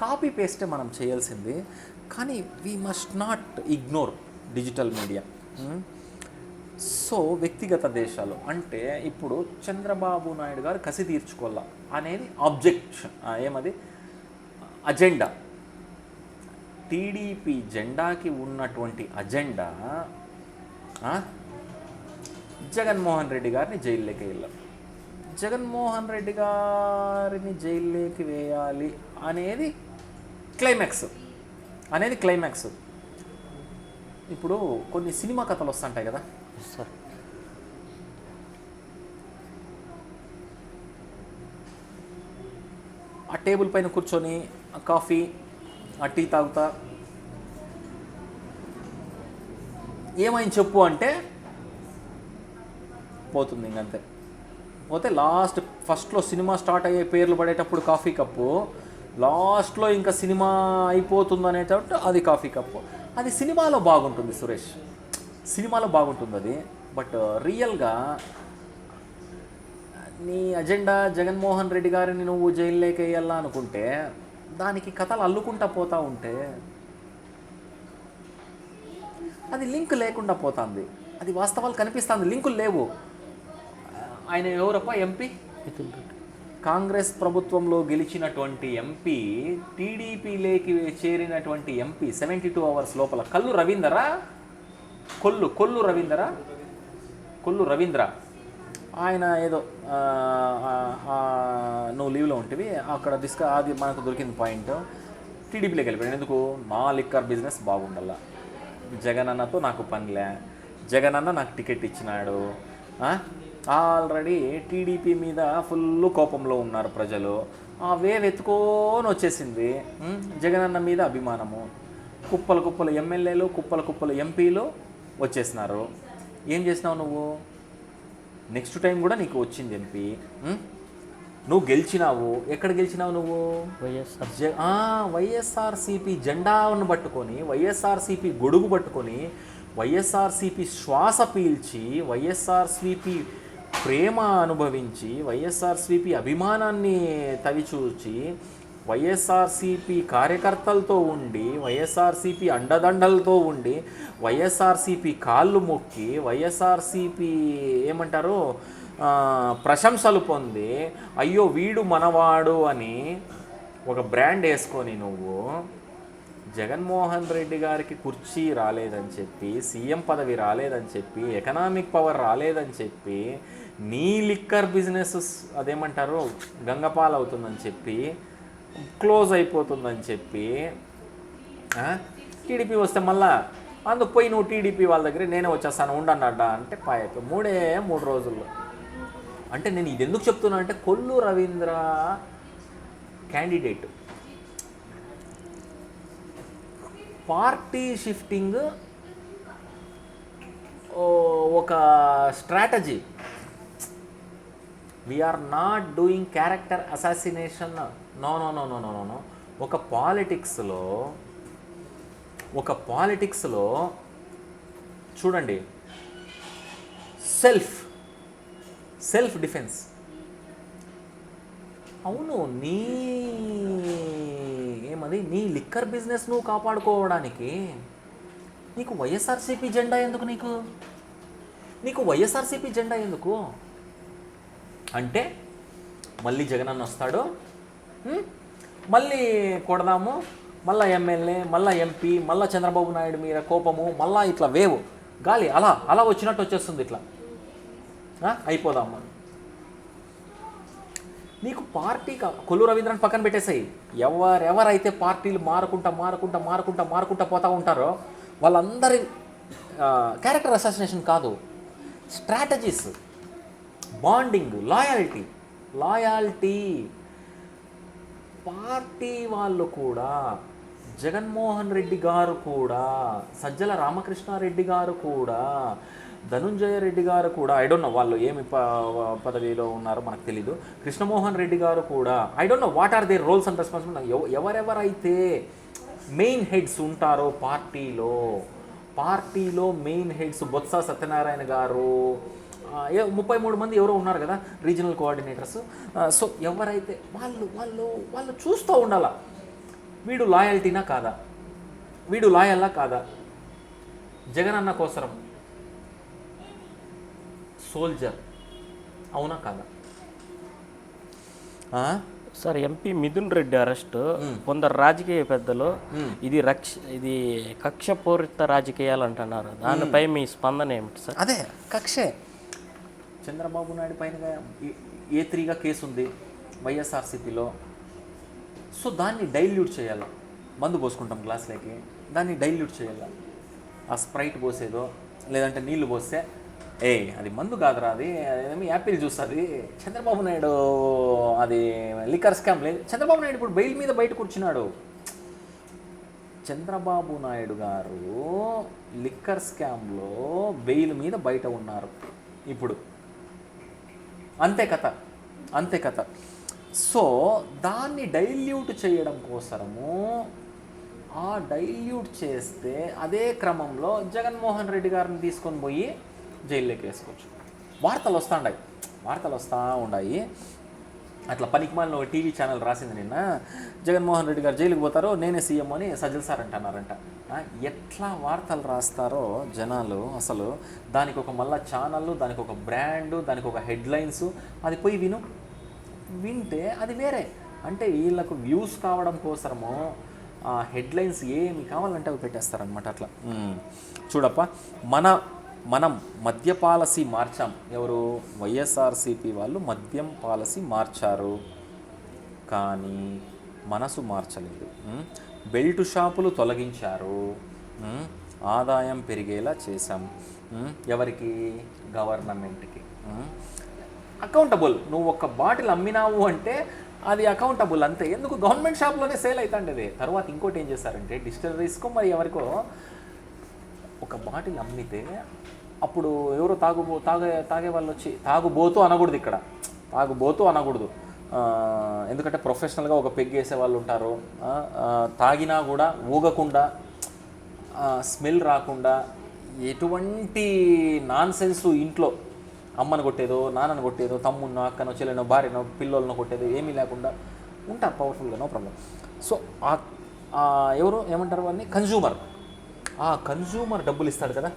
S1: కాపీ పేస్టే మనం చేయాల్సింది. కానీ we must not ignore digital media. So వ్యక్తిగత దేశాలు అంటే ఇప్పుడు చంద్రబాబు నాయుడు గారు కసి తీర్చుకోవాల అనేది ఆబ్జెక్షన్, ఏమది అజెండా. టీడీపీ జెండాకి ఉన్నటువంటి అజెండా జగన్మోహన్ రెడ్డి గారిని జైల్లోకి వెళ్ళాలి, జగన్మోహన్ రెడ్డి గారిని జైల్లోకి వేయాలి అనేది క్లైమాక్స్. ఇప్పుడు కొన్ని సినిమా కథలు వస్తుంటాయి కదా
S2: సార్,
S1: ఆ టేబుల్ పైన కూర్చొని ఆ కాఫీ ఆ టీ తాగుతా ఏమైంది చెప్పు అంటే పోతుంది ఇంకంతే. పోతే ఫస్ట్లో సినిమా స్టార్ట్ అయ్యే పేర్లు పడేటప్పుడు కాఫీ కప్పు, లాస్ట్లో ఇంకా సినిమా అయిపోతుంది అనేటప్పుడు అది కాఫీ కప్పు. అది సినిమాలో బాగుంటుంది సురేష్, సినిమాలో బాగుంటుంది అది. బట్ రియల్గా నీ అజెండా జగన్మోహన్ రెడ్డి గారిని నువ్వు జైల్లోకి వేయాలా అనుకుంటే దానికి కథలు అల్లుకుంటా పోతూ ఉంటే అది లింక్ లేకుండా పోతుంది. అది వాస్తవాలు కనిపిస్తుంది, లింకులు లేవు. ఆయన ఎవరప్ప ఎంపీ?
S2: మిథున్ రెడ్డి.
S1: కాంగ్రెస్ ప్రభుత్వంలో గెలిచినటువంటి ఎంపీ, టీడీపీలోకి చేరినటువంటి ఎంపీ 72 అవర్స్ లోపల కొల్లు రవీంద్ర ఆయన ఏదో నువ్వు లీవ్లో ఉంటివి అక్కడ అది మనకు దొరికింది పాయింట్. టీడీపీలోకి వెళ్ళిపోయాడు. ఎందుకు? నా లిక్కర్ బిజినెస్ బాగుండాల, జగన్ అన్నతో నాకు పనిలే, జగన్ అన్న నాకు టికెట్ ఇచ్చినాడు. ఆల్రెడీ టీడీపీ మీద ఫుల్ కోపంలో ఉన్నారు ప్రజలు. ఆ వేవ్ ఎత్తుకొని వచ్చేసింది. జగనన్న మీద అభిమానము, కుప్పలు ఎమ్మెల్యేలు, కుప్పలు ఎంపీలు వచ్చేసినారు. ఏం చేసినావు నువ్వు? నెక్స్ట్ టైం కూడా నీకు వచ్చింది ఎంపీ, నువ్వు గెలిచినావు. ఎక్కడ గెలిచినావు నువ్వు? వైఎస్ఆర్సీపీ జెండాను పట్టుకొని, వైఎస్ఆర్సీపీ గొడుగు పట్టుకొని, వైఎస్ఆర్సీపీ శ్వాస పీల్చి, వైఎస్ఆర్సీపీ ప్రేమ అనుభవించి, వైఎస్ఆర్సీపీ అభిమానాన్ని తవిచూచి, వైఎస్ఆర్సీపీ కార్యకర్తలతో ఉండి, వైఎస్ఆర్సీపీ అండదండలతో ఉండి, వైఎస్ఆర్సీపీ కాళ్ళు మొక్కి, వైఎస్ఆర్సీపీ ఏమంటారు ప్రశంసలు పొంది, అయ్యో వీడు మనవాడు అని ఒక బ్రాండ్ వేసుకొని నువ్వు జగన్మోహన్ రెడ్డి గారికి కుర్చీ రాలేదని చెప్పి, సీఎం పదవి రాలేదని చెప్పి, ఎకనామిక్ పవర్ రాలేదని చెప్పి, నీ లిక్కర్ బిజినెస్ అదేమంటారు గంగపాలు అవుతుందని చెప్పి, క్లోజ్ అయిపోతుందని చెప్పి, టీడీపీ వస్తే మళ్ళా అందుకు పోయి నువ్వు టీడీపీ వాళ్ళ దగ్గర నేనే వచ్చేస్తాను ఉండన్నాడా అంటే పాయకు 3 రోజుల్లో. అంటే నేను ఇది ఎందుకు చెప్తున్నా అంటే Kollu Ravindra candidate party shifting ఒక strategy. We're not doing character assassination. No. ఒక పాలిటిక్స్లో చూడండి, సెల్ఫ్ డిఫెన్స్. అవును, నీ లిక్కర్ బిజినెస్ నువ్వు కాపాడుకోవడానికి నీకు వైఎస్ఆర్సీపీ జెండా ఎందుకు? నీకు వైఎస్ఆర్సీపీ జెండా ఎందుకు అంటే మళ్ళీ జగనన్న వస్తాడు, మళ్ళీ కొడదాము, మళ్ళీ ఎమ్మెల్యే, మళ్ళీ ఎంపీ, మళ్ళీ చంద్రబాబు నాయుడు మీద కోపము, మళ్ళీ ఇట్లా వేవు గాలి అలా వచ్చినట్టు వచ్చేస్తుంది. ఇట్లా అయిపోదాము. నీకు పార్టీ కొల్లు రవీంద్రని పక్కన పెట్టేసాయి. ఎవరైతే పార్టీలు మారుకుంటా పోతూ ఉంటారో వాళ్ళందరి క్యారెక్టర్ అసాసినేషన్ కాదు, స్ట్రాటజీస్, బాండింగ్, లాయాలిటీ. పార్టీ వాళ్ళు కూడా, జగన్మోహన్ రెడ్డి గారు కూడా, సజ్జల రామకృష్ణారెడ్డి గారు కూడా, ధనుంజయ రెడ్డి గారు కూడా, ఐ డోంట్ నో వాళ్ళు ఏమి పదవిలో ఉన్నారో మనకు తెలీదు, కృష్ణమోహన్ రెడ్డి గారు కూడా, I don't know what are their roles and responsibility. ఎవరెవరైతే మెయిన్ హెడ్స్ ఉంటారో పార్టీలో మెయిన్ హెడ్స్, బొత్స సత్యనారాయణ గారు, 33 మంది ఎవరో ఉన్నారు కదా రీజనల్ కోఆర్డినేటర్స్. సో ఎవరైతే వాళ్ళు చూస్తూ ఉండాలా, వీడు లాయల్టీనా కాదా, వీడు లాయల్లా కాదా, జగనన్న కోసరం సోల్జర్ అవునా కాదా?
S2: Sir, MP Mithun Reddy arrest కొందరు రాజకీయ పెద్దలు ఇది కక్షపూరిత రాజకీయాలు అంటున్నారు. దానిపై మీ స్పందన ఏమిటి సార్?
S1: అదే కక్షే. చంద్రబాబు నాయుడు పైన A3గా కేసు ఉంది వైఎస్ఆర్సీపీలో. సో దాన్ని డైల్యూట్ చేయాలి. మందు పోసుకుంటాం గ్లాసులకి, దాన్ని డైల్యూట్ చేయాలి. ఆ స్ప్రైట్ పోసేదో లేదంటే నీళ్లు పోస్తే అది మందు కాదురా, అదేమి యాపిల్ జ్యూస్, అది చంద్రబాబు నాయుడు అది లిక్కర్ స్కామ్ లేదు. చంద్రబాబు నాయుడు ఇప్పుడు బెయిల్ మీద బయట కూర్చున్నాడు. చంద్రబాబు నాయుడు గారు లిక్కర్ స్కామ్లో బెయిల్ మీద బయట ఉన్నారు ఇప్పుడు. అంతే కథ. సో దాన్ని డైల్యూట్ చేయడం కోసము, ఆ డైల్యూట్ చేస్తే అదే క్రమంలో జగన్మోహన్ రెడ్డి గారిని తీసుకొని పోయి జైల్లోకి వేసుకోవచ్చు. వార్తలు వస్తూ ఉన్నాయి. అట్లా పనికిమాలిన ఒక టీవీ ఛానల్ రాసింది నిన్న, జగన్మోహన్ రెడ్డి గారు జైలుకి పోతారు, నేనే సీఎం అని సజ్జల సార్ అంటున్నారంట. ఎట్లా వార్తలు రాస్తారో జనాలు అసలు. దానికి ఒక మళ్ళా ఛానళ్ళు, దానికి ఒక బ్రాండు, దానికి ఒక హెడ్లైన్స్. అది పోయి వింటే అది వేరే. అంటే వీళ్ళకు వ్యూస్ కావడం కోసమో ఆ హెడ్లైన్స్ ఏమి కావాలంటే అవి పెట్టేస్తారనమాట. అట్లా చూడప్ప, మనం మద్య పాలసీ మార్చాం. ఎవరు? వైఎస్ఆర్సీపీ వాళ్ళు మద్యం పాలసీ మార్చారు, కానీ మనసు మార్చలేదు. బెల్ట్ షాపులు తొలగించారు, ఆదాయం పెరిగేలా చేశాం. ఎవరికి? గవర్నమెంట్కి. అకౌంటబుల్. నువ్వు ఒక బాటిల్ అమ్మినావు అంటే అది అకౌంటబుల్ అంతే. ఎందుకు? గవర్నమెంట్ షాప్లోనే సేల్ అవుతుండేది. తర్వాత ఇంకోటి ఏం చేశారంటే డిస్టిలరీస్కో మరి ఎవరికో ఒక బాటిల్ అమ్మితే అప్పుడు ఎవరో తాగే వాళ్ళు వచ్చి, తాగుబోతూ అనకూడదు ఇక్కడ, తాగుబోతూ అనకూడదు. ఎందుకంటే ప్రొఫెషనల్గా ఒక పెగ్ వేసే వాళ్ళు ఉంటారు. తాగినా కూడా ఊగకుండా, స్మెల్ రాకుండా, ఎటువంటి నాన్ సెన్సు ఇంట్లో అమ్మను కొట్టేదో, నాన్నను కొట్టేదో, తమ్మున్నో, అక్కనో, చెల్లెనో, భార్యనో, పిల్లలను కొట్టేదో ఏమీ లేకుండా ఉంటారు పవర్ఫుల్గా, నో ప్రాబ్లం. సో ఎవరు ఏమంటారు వాళ్ళని? కన్జ్యూమర్. ఆ కన్జ్యూమర్ డబ్బులు ఇస్తాడు కదా.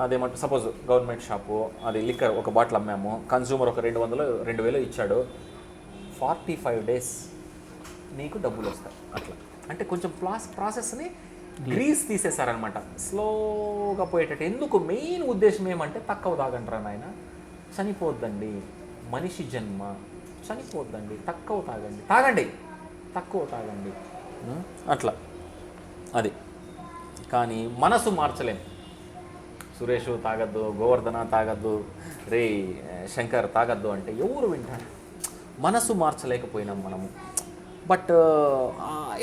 S1: అదేమంటారు? సపోజ్ గవర్నమెంట్ షాపు అది లిక్కర్ ఒక బాటిల్ అమ్మాము, కన్జ్యూమర్ ఒక 200-2000 ఇచ్చాడు, 45 days నీకు డబ్బులు వస్తాయి. అట్లా అంటే కొంచెం ప్రాసెస్ని గ్రీస్ తీసేశారనమాట, స్లోగా పోయేటట్టు. ఎందుకు? మెయిన్ ఉద్దేశం ఏమంటే తక్కువ తాగండి నాయన, చనిపోద్దండి మనిషి జన్మ, చనిపోద్దండి, తక్కువ తాగండి, తక్కువ తాగండి. అట్లా అది. కానీ మనసు మార్చలేం. సురేష్ తాగద్దు, గోవర్ధన తాగద్దు, రే శంకర్ తాగద్దు అంటే ఎవరు వింటారు? మనసు మార్చలేకపోయినాం మనము. But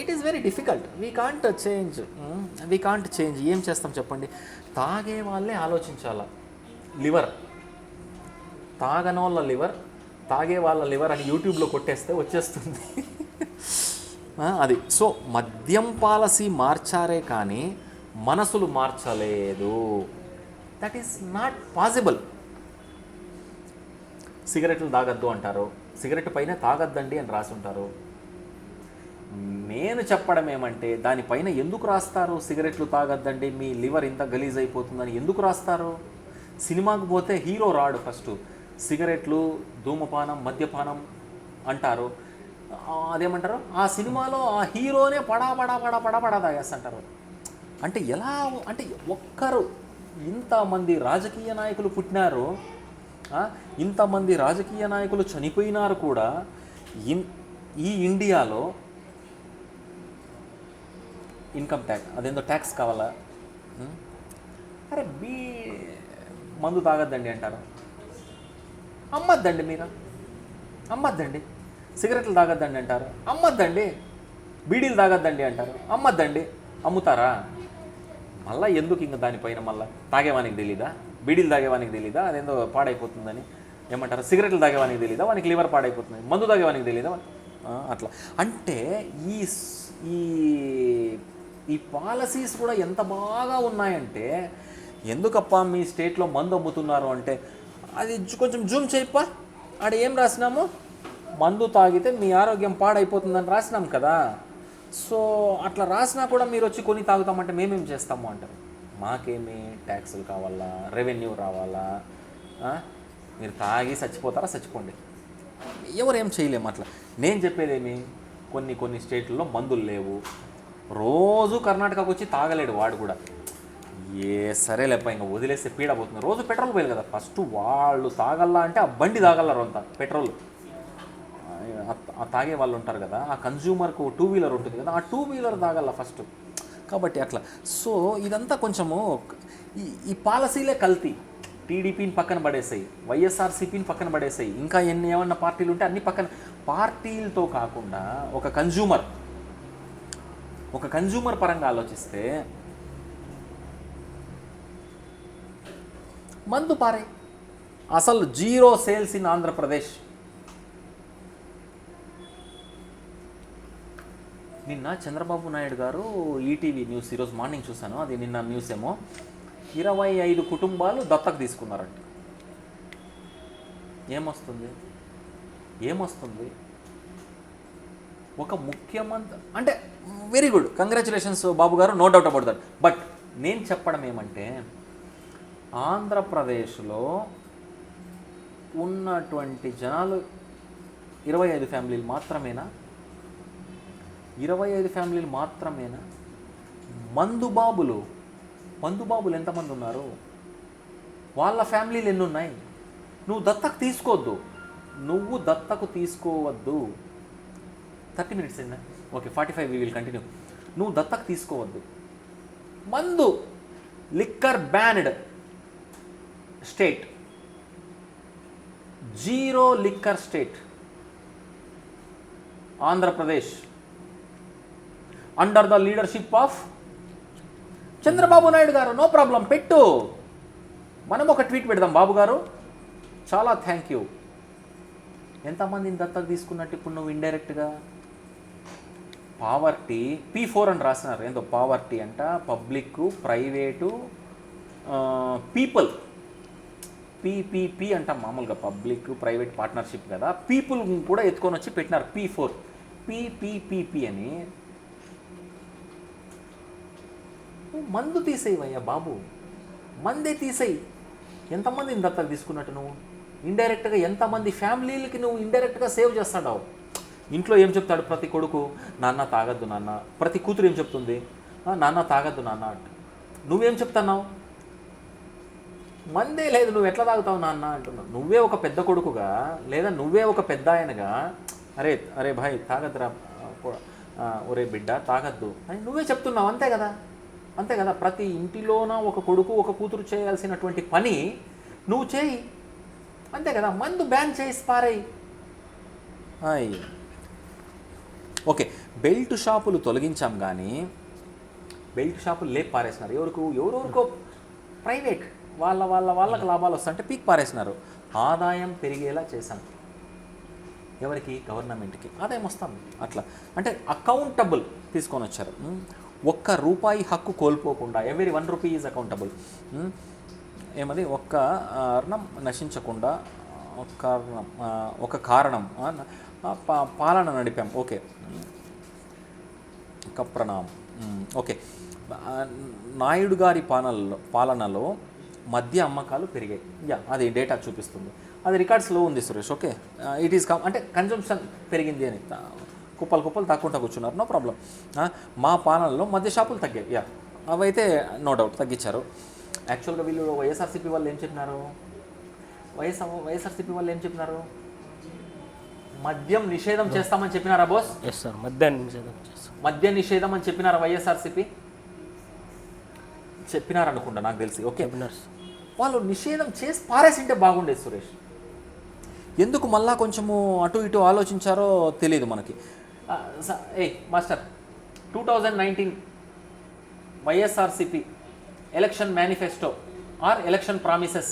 S1: it is very difficult. We can't change. ఏం చేస్తాం చెప్పండి? తాగే వాళ్ళే ఆలోచించాల. లివర్, తాగనోళ్ళ లివర్, తాగే వాళ్ళ లివర్ అని యూట్యూబ్లో కొట్టేస్తే వచ్చేస్తుంది. అది. సో మద్యం పాలసీ మార్చారే కానీ మనసులు మార్చలేదు. That is not possible. సిగరెట్లు తాగద్దు అంటారు, సిగరెట్ పైన తాగద్దండి అని రాసి ఉంటారు. నేను చెప్పడం ఏమంటే దానిపైన ఎందుకు రాస్తారు సిగరెట్లు తాగద్దండి, మీ లివర్ ఇంత గలీజ్ అయిపోతుందని ఎందుకు రాస్తారు? సినిమాకు పోతే హీరో రాడు ఫస్ట్, సిగరెట్లు, ధూమపానం, మద్యపానం అంటారు. అదేమంటారు? ఆ సినిమాలో ఆ హీరోనే పడా తాగేస్తుంటారు. అంటే ఎలా? అంటే ఒక్కరు ఇంతమంది రాజకీయ నాయకులు పుట్టినారు, ఇంతమంది రాజకీయ నాయకులు చనిపోయినారు కూడా. ఈ ఇండియాలో ఇన్కమ్ ట్యాక్స్, అదేందో ట్యాక్స్ కావాలా? అరే మందు తాగద్దండి అంటారు, అమ్మద్దండి. మీరు అమ్మద్దండి. సిగరెట్లు తాగద్దండి అంటారు, అమ్మద్దండి. బీడీలు తాగద్దండి అంటారు, అమ్మద్దండి. అమ్ముతారా? మళ్ళీ ఎందుకు ఇంక దానిపైన మళ్ళీ తాగేవానికి తెలీదా? బీడీలు తాగేవానికి తెలీదా అదేందో పాడైపోతుందని? ఏమంటారు? సిగరెట్లు తాగేవానికి తెలీదా వానికి లివర్ పాడైపోతుంది? మందు తాగేవానికి తెలీదా? అట్లా. అంటే ఈ పాలసీస్ కూడా ఎంత బాగా ఉన్నాయంటే, ఎందుకప్పా మీ స్టేట్లో మందు అమ్ముతున్నారు అంటే, అది కొంచెం జూమ్ చేయప్పా, ఆడ ఏం రాసినాము? మందు తాగితే మీ ఆరోగ్యం పాడైపోతుందని రాసినాం కదా. సో అట్లా రాసినా కూడా మీరు వచ్చి కొని తాగుతామంటే మేమేం చేస్తాము అంటారు. మాకేమి ట్యాక్సులు కావాలా, రెవెన్యూ రావాలా? మీరు తాగి చచ్చిపోతారా? చచ్చిపోండి, ఎవరేం చేయలేము. అట్లా నేను చెప్పేదేమి, కొన్ని స్టేట్లలో మందులు లేవు, రోజు కర్ణాటకకు వచ్చి తాగలేడు వాడు కూడా. సరేలేప్ప ఇంకా వదిలేస్తే పీడపోతుంది. రోజు పెట్రోల్ పోయాలి కదా. ఫస్ట్ వాళ్ళు తాగల్లా అంటే ఆ బండి తాగలరు అంతా పెట్రోల్. ఆ తాగే వాళ్ళు ఉంటారు కదా, ఆ కన్జ్యూమర్కు 2-వీలర్ ఉంటుంది కదా, ఆ 2-వీలర్ తాగల ఫస్ట్. కాబట్టి అట్లా. సో ఇదంతా కొంచెము ఈ పాలసీలే కల్తీ. టీడీపీని పక్కన పడేసాయి, వైఎస్ఆర్సీపీని పక్కన పడేసాయి, ఇంకా ఏమన్నా పార్టీలు ఉంటే అన్ని పక్కన. పార్టీలతో కాకుండా ఒక కన్జ్యూమర్ పరంగా ఆలోచిస్తే మందు పారే. అసలు 0 సేల్స్ ఇన్ ఆంధ్రప్రదేశ్. నిన్న చంద్రబాబు నాయుడు గారు ఈటీవీ న్యూస్, ఈరోజు మార్నింగ్ చూశాను, అది నిన్న న్యూస్ ఏమో, 25 కుటుంబాలు దత్తకు తీసుకున్నారంట. ఏమొస్తుంది? ఒక ముఖ్యమంత్రి అంటే వెరీ గుడ్, కంగ్రాచులేషన్స్ బాబు గారు, no doubt about that. But నేను చెప్పడం ఏమంటే ఆంధ్రప్రదేశ్లో ఉన్నటువంటి జనాలు 25 ఫ్యామిలీలు మాత్రమేనా? 25 ఫ్యామిలీలు మాత్రమేనా? మందుబాబులు ఎంతమంది ఉన్నారు? వాళ్ళ ఫ్యామిలీలు ఎన్ని ఉన్నాయి? నువ్వు దత్తకు తీసుకోవద్దు, 30 minutes అయిందా? Okay, 45 we will continue. నువ్వు దత్తకు తీసుకోవద్దు. మందు liquor banned state, 0 liquor state Andhra Pradesh under the leadership of Chandrababu Naidu garu. No problem, పెట్టు. మనం ఒక ట్వీట్ పెడదాం, బాబు గారు చాలా థ్యాంక్ యూ. ఎంతమందిని దత్తత తీసుకున్నట్టు ఇప్పుడు నువ్వు ఇండైరెక్ట్గా? పావర్టీ P4 అని రాసినారు. ఏందో పావర్టీ అంట, పబ్లిక్, ప్రైవేటు, పీపుల్, PPP అంట. మామూలుగా పబ్లిక్ ప్రైవేట్ పార్ట్నర్షిప్ కదా, పీపుల్ కూడా ఎత్తుకొని వచ్చి పెట్టినారు P4, PPPP అని. మందు తీసేయవయ్యా బాబు, మందే తీసేయి. ఎంతమందిని దత్తత తీసుకున్నట్టు నువ్వు? ఇండైరెక్ట్గా ఎంతమంది ఫ్యామిలీలకి నువ్వు ఇండైరెక్ట్గా సేవ్ చేస్తాడావు? ఇంట్లో ఏం చెప్తాడు ప్రతి కొడుకు? నాన్న తాగద్దు నాన్న. ప్రతి కూతురు ఏం చెప్తుంది? నాన్న తాగద్దు నాన్న. నువ్వేం చెప్తున్నావు? మందే లేదు, నువ్వు ఎట్లా తాగుతావు నాన్న అంటున్నావు. నువ్వే ఒక పెద్ద కొడుకుగా లేదా నువ్వే ఒక పెద్ద ఆయనగా అరే భాయ్ తాగద్దురా, ఒరే బిడ్డ తాగద్దు అని నువ్వే చెప్తున్నావు. అంతే కదా. ప్రతి ఇంటిలోన ఒక కొడుకు ఒక కూతురు చేయాల్సినటువంటి పని నువ్వు చేయి. అంతే కదా. మందు బ్యాన్ చేసి పారేయి. ఓకే, బెల్ట్ షాపులు తొలగించాం కానీ బెల్ట్ షాపులు లేపు పారేసినారు. ఎవరికో ప్రైవేట్ వాళ్ళకి లాభాలు వస్తుంటే పీక్ పారేసినారు. ఆదాయం పెరిగేలా చేశాం. ఎవరికి? గవర్నమెంట్కి ఆదాయం వస్తాం. అట్లా అంటే అకౌంటబుల్ తీసుకొని వచ్చారు. ₹1 హక్కు కోల్పోకుండా, ఎవరీ 1 రూపీ ఈజ్ అకౌంటబుల్. ఏమది? ఒక్క అర్ణం నశించకుండా ఒక కారణం పాలన నడిపాం. ఓకే, కప్రణాం. ఓకే, నాయుడు గారి పాలనలో మద్య అమ్మకాలు పెరిగాయి. అది డేటా చూపిస్తుంది, అది రికార్డ్స్లో ఉంది సురేష్. ఓకే, ఇట్ ఈస్ అంటే కన్జంప్షన్ పెరిగింది అని కుప్పలు తక్కువ కూర్చున్నారు. No problem. మా పాలనలో మద్య షాపులు తగ్గాయి. అవైతే నో డౌట్ తగ్గించారు. యాక్చువల్గా వీళ్ళు వైఎస్ఆర్సీపీ వాళ్ళు ఏం చెప్పినారు? వైఎస్ఆర్సీపీ వాళ్ళు ఏం చెప్పినారు? మద్యం నిషేధం చేస్తామని చెప్పినారా బోస్?
S2: ఎస్ సార్,
S1: మద్య నిషేధం అని చెప్పినారా వైఎస్ఆర్సీపీ? చెప్పినారనుకుంటా నాకు తెలిసి. ఓకే, వాళ్ళు నిషేధం చేసి పారేసింటే బాగుండేది సురేష్. ఎందుకు మళ్ళా కొంచెము అటు ఇటు ఆలోచించారో తెలియదు మనకి. Master, 2019 YSRCP election manifesto or election promises,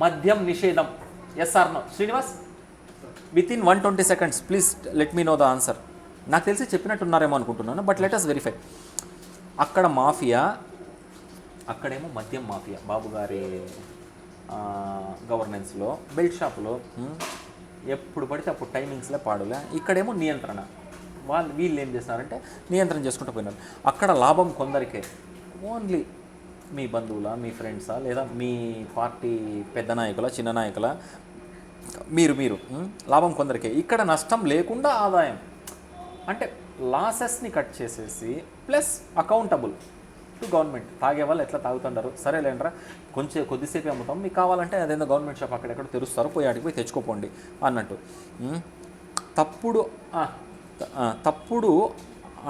S1: మద్యం నిషేధం, yes or no? Srinivas, within 120 seconds please let me know the answer. నాకు తెలిసి చెప్పినట్టున్నారేమో అనుకుంటున్నాను, బట్ లెట్ అస్ వెరిఫై. అక్కడ మాఫియా, అక్కడేమో మద్యం మాఫియా బాబు గారి గవర్నెన్స్లో. బెల్ట్ షాపులో ఎప్పుడు పడితే అప్పుడు టైమింగ్స్లో పాడులే. ఇక్కడేమో నియంత్రణ. వీళ్ళు ఏం చేస్తున్నారంటే నియంత్రణ చేసుకుంటూ పోయినారు. అక్కడ లాభం కొందరికే, ఓన్లీ మీ బంధువుల, మీ ఫ్రెండ్సా, లేదా మీ పార్టీ పెద్ద నాయకుల, చిన్న నాయకుల, మీరు లాభం కొందరికే. ఇక్కడ నష్టం లేకుండా ఆదాయం. అంటే లాసెస్ని కట్ చేసేసి ప్లస్ అకౌంటబుల్ టు గవర్నమెంట్. తాగే వాళ్ళు ఎట్లా తాగుతుంటారు, సరేలేండ్రా కొద్దిసేపు అమ్ముతాం, మీకు కావాలంటే అదేందో గవర్నమెంట్ షాప్ అక్కడెక్కడ తెరుస్తారు, పోయి ఆడికి పోయి తెచ్చుకోపోండి అన్నట్టు. తప్పుడు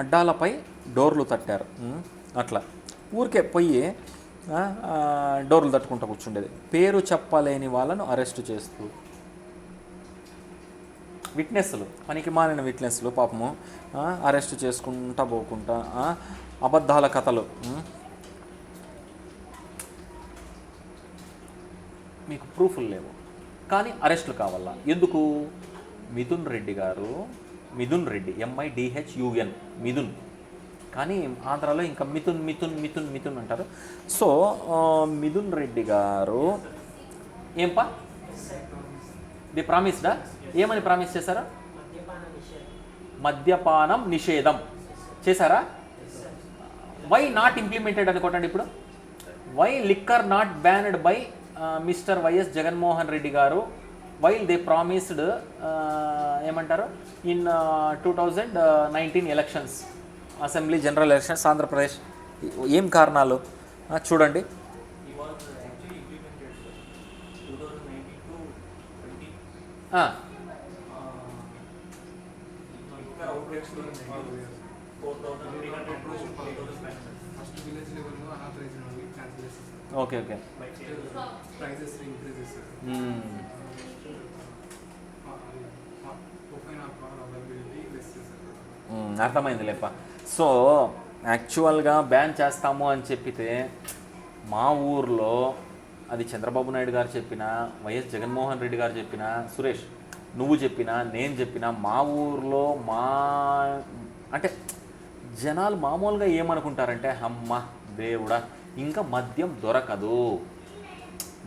S1: అడ్డాలపై డోర్లు తట్టారు. అట్లా ఊరికే పోయి డోర్లు తట్టుకుంటూ కూర్చుండేది. పేరు చెప్పలేని వాళ్ళను అరెస్టు చేస్తూ, విట్నెస్లు, పనికి మాలిన విట్నెస్లు పాపము అరెస్టు చేసుకుంటా పోకుండా, అబద్ధాల కథలు. మీకు ప్రూఫ్లు లేవు కానీ అరెస్టులు కావాలా? ఎందుకు? మిథున్ రెడ్డి MIDHUN మిథున్, కానీ ఆంధ్రాలో ఇంకా మిథున్ అంటారు. సో మిథున్ రెడ్డి గారు ఏంపా ది ప్రామిస్డా? ఏమని ప్రామిస్ చేశారా? మద్యపానం నిషేధం చేశారా? వై నాట్ ఇంప్లిమెంటెడ్ అనుకోండి ఇప్పుడు. Why liquor not banned by mister YS Jaganmohan Reddy గారు వైల్ దే ప్రామిస్డ్ ఏమంటారు in 2019 elections, assembly general elections Andhra Pradesh. ఏం కారణాలు చూడండి. ఓకే ఓకే అర్థమైంది లేప. సో యాక్చువల్గా బ్యాన్ చేస్తాము అని చెప్పితే మా ఊర్లో అది చంద్రబాబు నాయుడు గారు చెప్పినా, వైఎస్ జగన్మోహన్ రెడ్డి గారు చెప్పినా, సురేష్ నువ్వు చెప్పినా, నేను చెప్పినా, మా ఊర్లో అంటే జనాలు మామూలుగా ఏమనుకుంటారంటే అమ్మ దేవుడా ఇంకా మద్యం దొరకదు,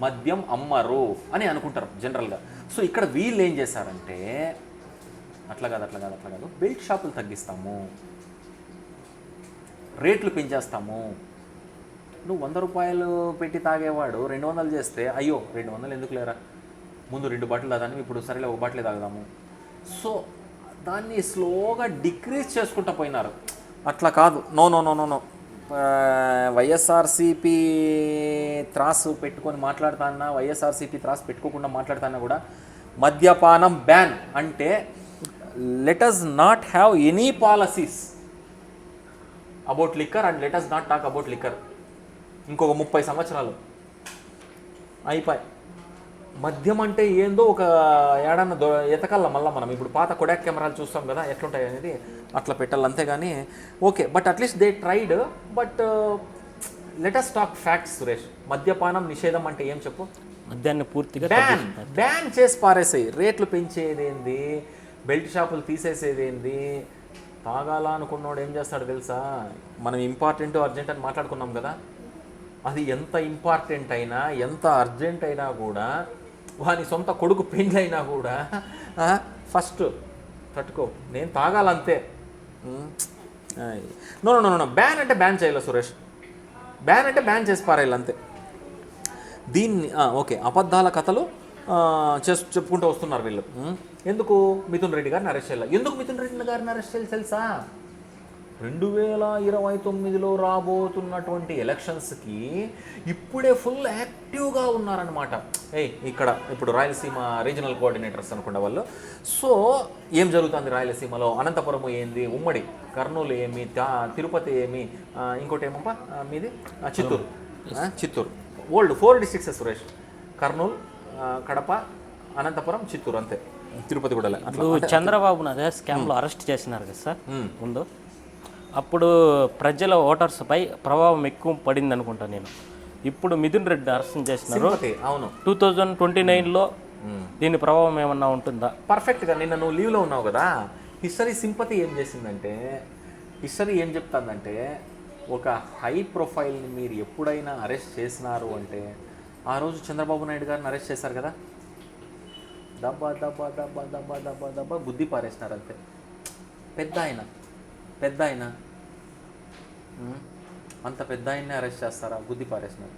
S1: మద్యం అమ్మరు అని అనుకుంటారు జనరల్గా. సో ఇక్కడ వీళ్ళు ఏం చేశారంటే అట్లా కాదు, బెల్ట్ షాపులు తగ్గిస్తాము, రేట్లు పెంచేస్తాము. నువ్వు 100 రూపాయలు పెట్టి తాగేవాడు 200 చేస్తే అయ్యో 200 ఎందుకు లేరా, ముందు 2 బాటిల్ తాగాను, ఇప్పుడు సరేలే 1 బాటిలే తాగుదాము. సో దాన్ని స్లోగా డిక్రీజ్ చేసుకుంటూ పోయినారు. అట్లా కాదు, నో వైఎస్ఆర్సీపీ త్రాసు పెట్టుకొని మాట్లాడుతాన్నా, వైఎస్ఆర్సీపీ త్రాసు పెట్టుకోకుండా మాట్లాడుతాన్నా కూడా మద్యపానం బ్యాన్ అంటే let us not have any policies about liquor and let us not talk about liquor. ఇంకొక 30 సంవత్సరాలు అయిపోయి మద్యం అంటే ఏందో ఒక ఏడన్న ఎతకల్లా మళ్ళీ మనం ఇప్పుడు పాత కొడాక్ కెమెరాలు చూస్తాం కదా ఎట్లుంటాయి అనేది అట్లా పెట్టాలి అంతేగాని. Okay, but at least they tried. But let us talk facts Suresh. మద్యపానం నిషేధం అంటే ఏం చెప్పు?
S2: మద్యాన్ని పూర్తిగా
S1: బ్యాన్ చేసి పారేసాయి. రేట్లు పెంచేదేంది, బెల్ట్ షాపులు తీసేసేదేంది, తాగాల అనుకున్నోడు ఏం చేస్తాడు తెలుసా? మనం ఇంపార్టెంట్ అర్జెంట్ అని మాట్లాడుకున్నాం కదా, అది ఎంత ఇంపార్టెంట్ అయినా ఎంత అర్జెంట్ అయినా కూడా వాని సొంత కొడుకు పెళ్ళైనా కూడా ఫస్ట్ తట్టుకో, నేను తాగాలంతే. నో బ్యాన్ అంటే బ్యాన్ చేయాలి సురేష్, బ్యాన్ అంటే బ్యాన్ చేసి పారేయాలి అంతే. దీన్ని ఓకే అబద్ధాల కథలు చెప్పుకుంటూ వస్తున్నారు వీళ్ళు. ఎందుకు మిథున్ రెడ్డి గారిని అరెస్ట్ చేయాలి? ఎందుకు మిథున్ రెడ్డి గారిని అరెస్ట్ చేయాలి తెలుసా? 2029లో రాబోతున్నటువంటి ఎలక్షన్స్కి ఇప్పుడే ఫుల్ యాక్టివ్గా ఉన్నారనమాట. ఇక్కడ ఇప్పుడు రాయలసీమ రీజనల్ కోఆర్డినేటర్స్ అనుకున్న వాళ్ళు. సో ఏం జరుగుతుంది రాయలసీమలో? అనంతపురం ఏంది, ఉమ్మడి కర్నూలు ఏమి, తిరుపతి ఏమి, ఇంకోటి ఏమప్ప మీది చిత్తూరు ఓల్డ్ 4 డిస్ట్రిక్ట్స్ సురేష్. కర్నూలు, కడప, అనంతపురం, చిత్తూరు అంతే. తిరుపతి కూడా
S2: చంద్రబాబును అదే స్కామ్లో అరెస్ట్ చేసినారు కదా సార్ ముందు. అప్పుడు ప్రజల ఓటర్స్పై ప్రభావం ఎక్కువ పడింది అనుకుంటా నేను. ఇప్పుడు మిథున్ రెడ్డి అరెస్ట్ చేసినారు.
S1: అవును,
S2: 2029లో దీని ప్రభావం ఏమన్నా ఉంటుందా?
S1: పర్ఫెక్ట్గా నిన్న నువ్వు లీవ్లో ఉన్నావు కదా, హిస్టరీ సింపతి ఏం చేసిందంటే, హిస్టరీ ఏం చెప్తుందంటే ఒక హై ప్రొఫైల్ని మీరు ఎప్పుడైనా అరెస్ట్ చేసినారు అంటే ఆ రోజు చంద్రబాబు నాయుడు గారిని అరెస్ట్ చేశారు కదా, దబ్బా దబ్బా దబ్బా దబ్బా దబ్బా దబ్బా బుద్ధి పారేసినారు అంతే. పెద్ద ఆయన అంత పెద్ద ఆయన్నే అరెస్ట్ చేస్తారా? బుద్ధి పారేసినారు.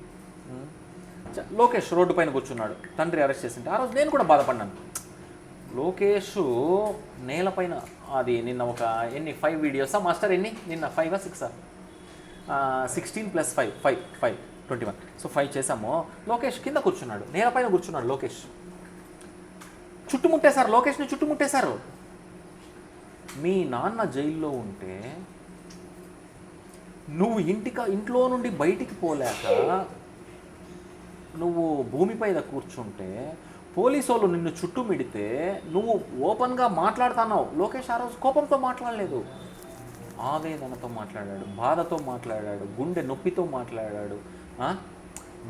S1: లోకేష్ రోడ్డు పైన కూర్చున్నాడు, తండ్రి అరెస్ట్ చేసింటే ఆ రోజు నేను కూడా బాధపడ్డాను. లోకేష్ నేలపైన అది నిన్న ఒక 5 వీడియోసా మాస్టర్, నిన్న 5 6 16 + 5 21. సో 5 చేసాము. లోకేష్ కింద కూర్చున్నాడు, నేలపైన కూర్చున్నాడు. లోకేష్ చుట్టుముట్టేశారు, లోకేష్ని చుట్టుముట్టేశారు. మీ నాన్న జైల్లో ఉంటే నువ్వు ఇంట్లో నుండి బయటికి పోలేక నువ్వు భూమిపై కూర్చుంటే పోలీసు వాళ్ళు నిన్ను చుట్టుమిడితే నువ్వు ఓపెన్గా మాట్లాడుతున్నావు. లోకేష్ ఆ రోజు కోపంతో మాట్లాడలేదు, ఆవేదనతో మాట్లాడాడు, బాధతో మాట్లాడాడు, గుండె నొప్పితో మాట్లాడాడు.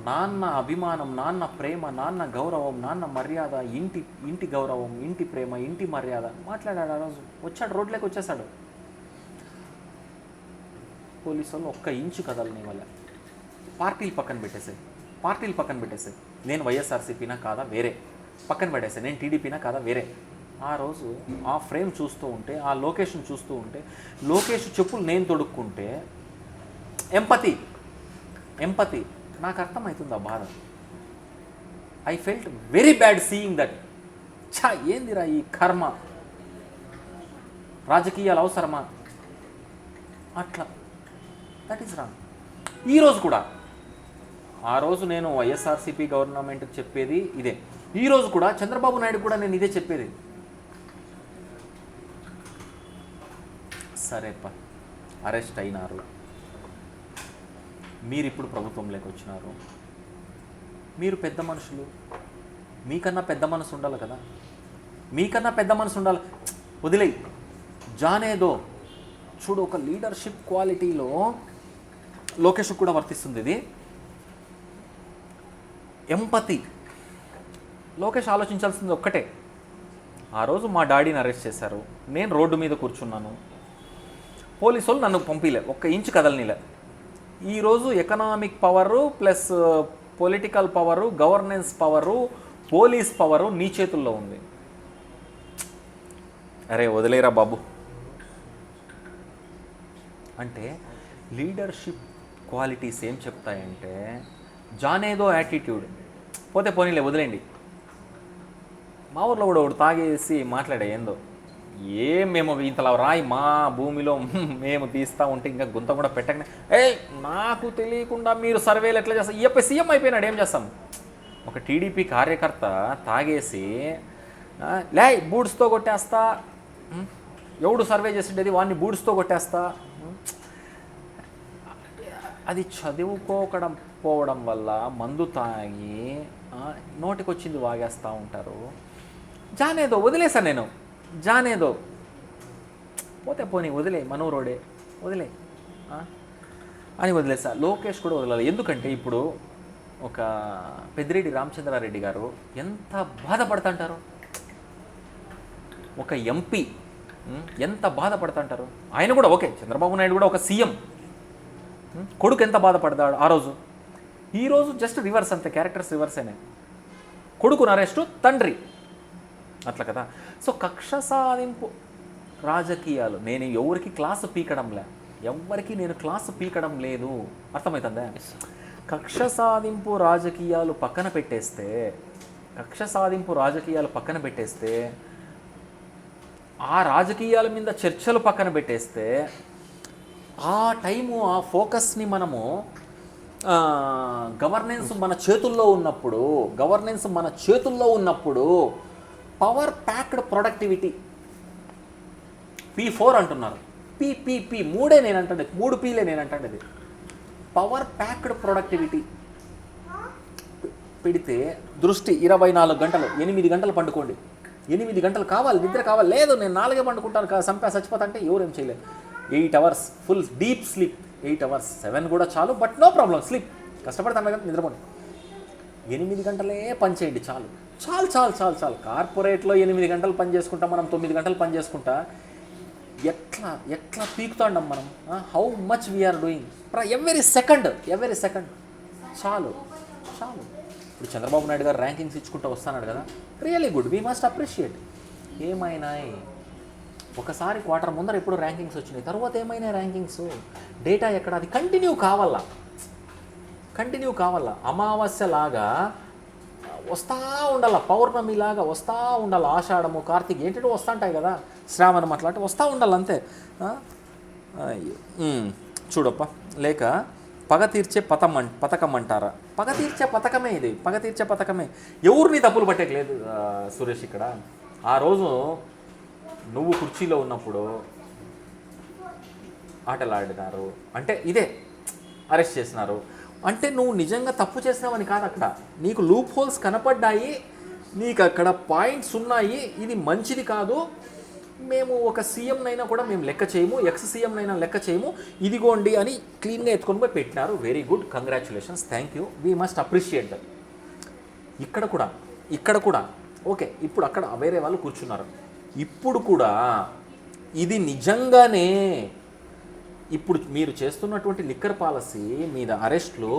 S1: నాన్న అభిమానం, నాన్న ప్రేమ, నాన్న గౌరవం, నాన్న మర్యాద, ఇంటి గౌరవం, ఇంటి ప్రేమ, ఇంటి మర్యాద మాట్లాడాడు. ఆ రోజు వచ్చాడు, రోడ్లోకి వచ్చేసాడు. పోలీసు వాళ్ళు 1 ఇంచు కదలని వల్ల పార్టీలు పక్కన పెట్టేసాయి. నేను వైఎస్ఆర్సీపీనా కాదా వేరే పక్కన పెట్టేసాయి, నేను టీడీపీనా కాదా వేరే ఆ రోజు ఆ ఫ్రేమ్ చూస్తూ ఉంటే, ఆ లొకేషన్ చూస్తూ ఉంటే, లోకేష్ చెప్పులు నేను తొడుక్కుంటే ఎంపతి నాకు అర్థమవుతుంది ఆ బాధ. I felt very bad seeing that. ఏందిరా ఈ కర్మ, రాజకీయాలు అవసరమా అట్లా. That is wrong. ఈరోజు కూడా, ఆ రోజు నేను వైఎస్ఆర్సీపీ గవర్నమెంట్కి చెప్పేది ఇదే, ఈరోజు కూడా చంద్రబాబు నాయుడు కూడా నేను ఇదే చెప్పేది. సరేప్ప, అరెస్ట్ అయినారు, మీరు ఇప్పుడు ప్రభుత్వంలోకి వచ్చినారు, మీరు పెద్ద మనుషులు, మీకన్నా పెద్ద మనసు ఉండాలి కదా, మీకన్నా పెద్ద మనసు ఉండాలి. వదిలేయి, జానేదో చూడు, ఒక లీడర్షిప్ క్వాలిటీలో లోకేష్ కూడా వర్తిస్తుంది ఇది. ఎంపతి. లోకేష్ ఆలోచించాల్సింది ఒక్కటే, ఆ రోజు మా డాడీని అరెస్ట్ చేశారు, నేను రోడ్డు మీద కూర్చున్నాను, పోలీసు వాళ్ళు నన్ను పంపిలే, ఒక్క ఇంచు కదలనిలే. ఈరోజు economic power plus political power, governance power, police power నీ చేతుల్లో ఉంది. అరే వదిలేరా బాబు అంటే లీడర్షిప్ క్వాలిటీస్ ఏం చెప్తాయంటే, జానేదో యాటిట్యూడ్, పోతే పోనీలే వదిలేండి. మా ఊర్లో కూడా ఒకడు తాగేసి మాట్లాడే ఏందో, మేము ఇంతలా రాయి మా భూమిలో మేము తీస్తూ ఉంటే ఇంకా గుంత కూడా పెట్టకనే, నాకు తెలియకుండా మీరు సర్వేలు ఎట్లా చేస్తాం, ఈ సీఎం అయిపోయినాడు ఏం చేస్తాం. ఒక టీడీపీ కార్యకర్త తాగేసి బూడ్స్తో కొట్టేస్తా, ఎవడు సర్వే చేసిండేది వాడిని బూడ్స్తో కొట్టేస్తా, అది చదువుకోకడం పోవడం వల్ల మందు తాగి నోటికొచ్చింది వాగేస్తూ ఉంటారు. జానేదో వదిలేసా నేను, జానేదో పోతే పోనీ వదిలే, మనోరోడే వదిలే అని వదిలేసా. లోకేష్ కూడా వదలాలి. ఎందుకంటే ఇప్పుడు ఒక పెద్దిరెడ్డి రామచంద్రారెడ్డి గారు ఎంత బాధపడుతుంటారు, ఒక ఎంపీ ఎంత బాధపడుతుంటారు. ఆయన కూడా ఓకే, చంద్రబాబు నాయుడు కూడా ఒక సీఎం, కొడుకు ఎంత బాధపడతాడు ఆ రోజు. ఈరోజు జస్ట్ రివర్స్, అంతే, క్యారెక్టర్స్ రివర్స్ అయినాయి. కొడుకును అరెస్టు, తండ్రి అట్లా కదా. సో కక్ష సాధింపు రాజకీయాలు, నేను ఎవరికి క్లాసు పీకడంలే, ఎవరికి నేను క్లాసు పీకడం లేదు, అర్థమవుతుందా. కక్ష సాధింపు రాజకీయాలు పక్కన పెట్టేస్తే, ఆ రాజకీయాల మీద చర్చలు పక్కన పెట్టేస్తే, ఆ టైము ఆ ఫోకస్ని మనము గవర్నెన్స్ మన చేతుల్లో ఉన్నప్పుడు పవర్ ప్యాక్డ్ ప్రొడక్టివిటీ, P4 అంటున్నారు, పీ మూడే నేను అంటే, 3 Pలే నేను అంటే, పవర్ ప్యాక్డ్ ప్రొడక్టివిటీ పెడితే దృష్టి 24 గంటలు, 8 గంటలు పండుకోండి, 8 గంటలు కావాలి, నిద్ర కావాలి, లేదు నేను 4 పండుకుంటాను చచ్చిపోతా అంటే ఎవరేం చేయలేదు. 8 hours full deep sleep, 8 hours, 7 కూడా చాలు, బట్ నో ప్రాబ్లం, స్లీప్, కష్టపడతాను కదా నిద్రపోండి, 8 గంటలే పని చేయండి, చాలు. కార్పొరేట్లో 8 గంటలు పని చేసుకుంటా, మనం 9 గంటలు పని చేసుకుంటా, ఎట్లా పీకుతాండం మనం. How much we're doing every second, చాలు. ఇప్పుడు చంద్రబాబు నాయుడు గారు ర్యాంకింగ్స్ ఇచ్చుకుంటూ వస్తున్నాడు కదా, really good, we must appreciate. ఏమైనాయి ఒకసారి క్వార్టర్ ముందర ఎప్పుడు ర్యాంకింగ్స్ వచ్చినాయి, తర్వాత ఏమైనా ర్యాంకింగ్స్, డేటా ఎక్కడ, అది కంటిన్యూ కావాలా, అమావాస్యలాగా వస్తూ ఉండాల, పౌర్ణమిలాగా వస్తూ ఉండాలి, ఆషాఢము, కార్తీక ఏంటంటే వస్తూ ఉంటాయి కదా, శ్రావణం అట్లాంటి వస్తూ ఉండాలి అంతే. చూడప్ప, లేక పగ తీర్చే పథకం అంటారా, పగ తీర్చే పథకమే, ఎవరిని తప్పులు పట్టేయలేదు సురేష్. ఇక్కడ ఆ రోజు నువ్వు కుర్చీలో ఉన్నప్పుడు ఆటలాడినారు అంటే ఇదే, అరెస్ట్ చేసినారు అంటే నువ్వు నిజంగా తప్పు చేసినావని కాదు, అక్కడ నీకు లూప్ హోల్స్ కనపడ్డాయి, నీకు అక్కడ పాయింట్స్ ఉన్నాయి, ఇది మంచిది కాదు, మేము ఒక సీఎంనైనా కూడా మేము లెక్క చేయము, ఎక్స్ సీఎంనైనా లెక్క చేయము, ఇదిగోండి అని క్లీన్గా ఎత్తుకొని పోయి పెట్టినారు. Very good, congratulations, thank you, we must appreciate that. ఇక్కడ కూడా ఓకే. ఇప్పుడు అక్కడ వేరే వాళ్ళు కూర్చున్నారు, ఇప్పుడు కూడా ఇది నిజంగానే ఇప్పుడు మీరు చేస్తున్నటువంటి లిక్కర్ పాలసీ మీద అరెస్ట్లు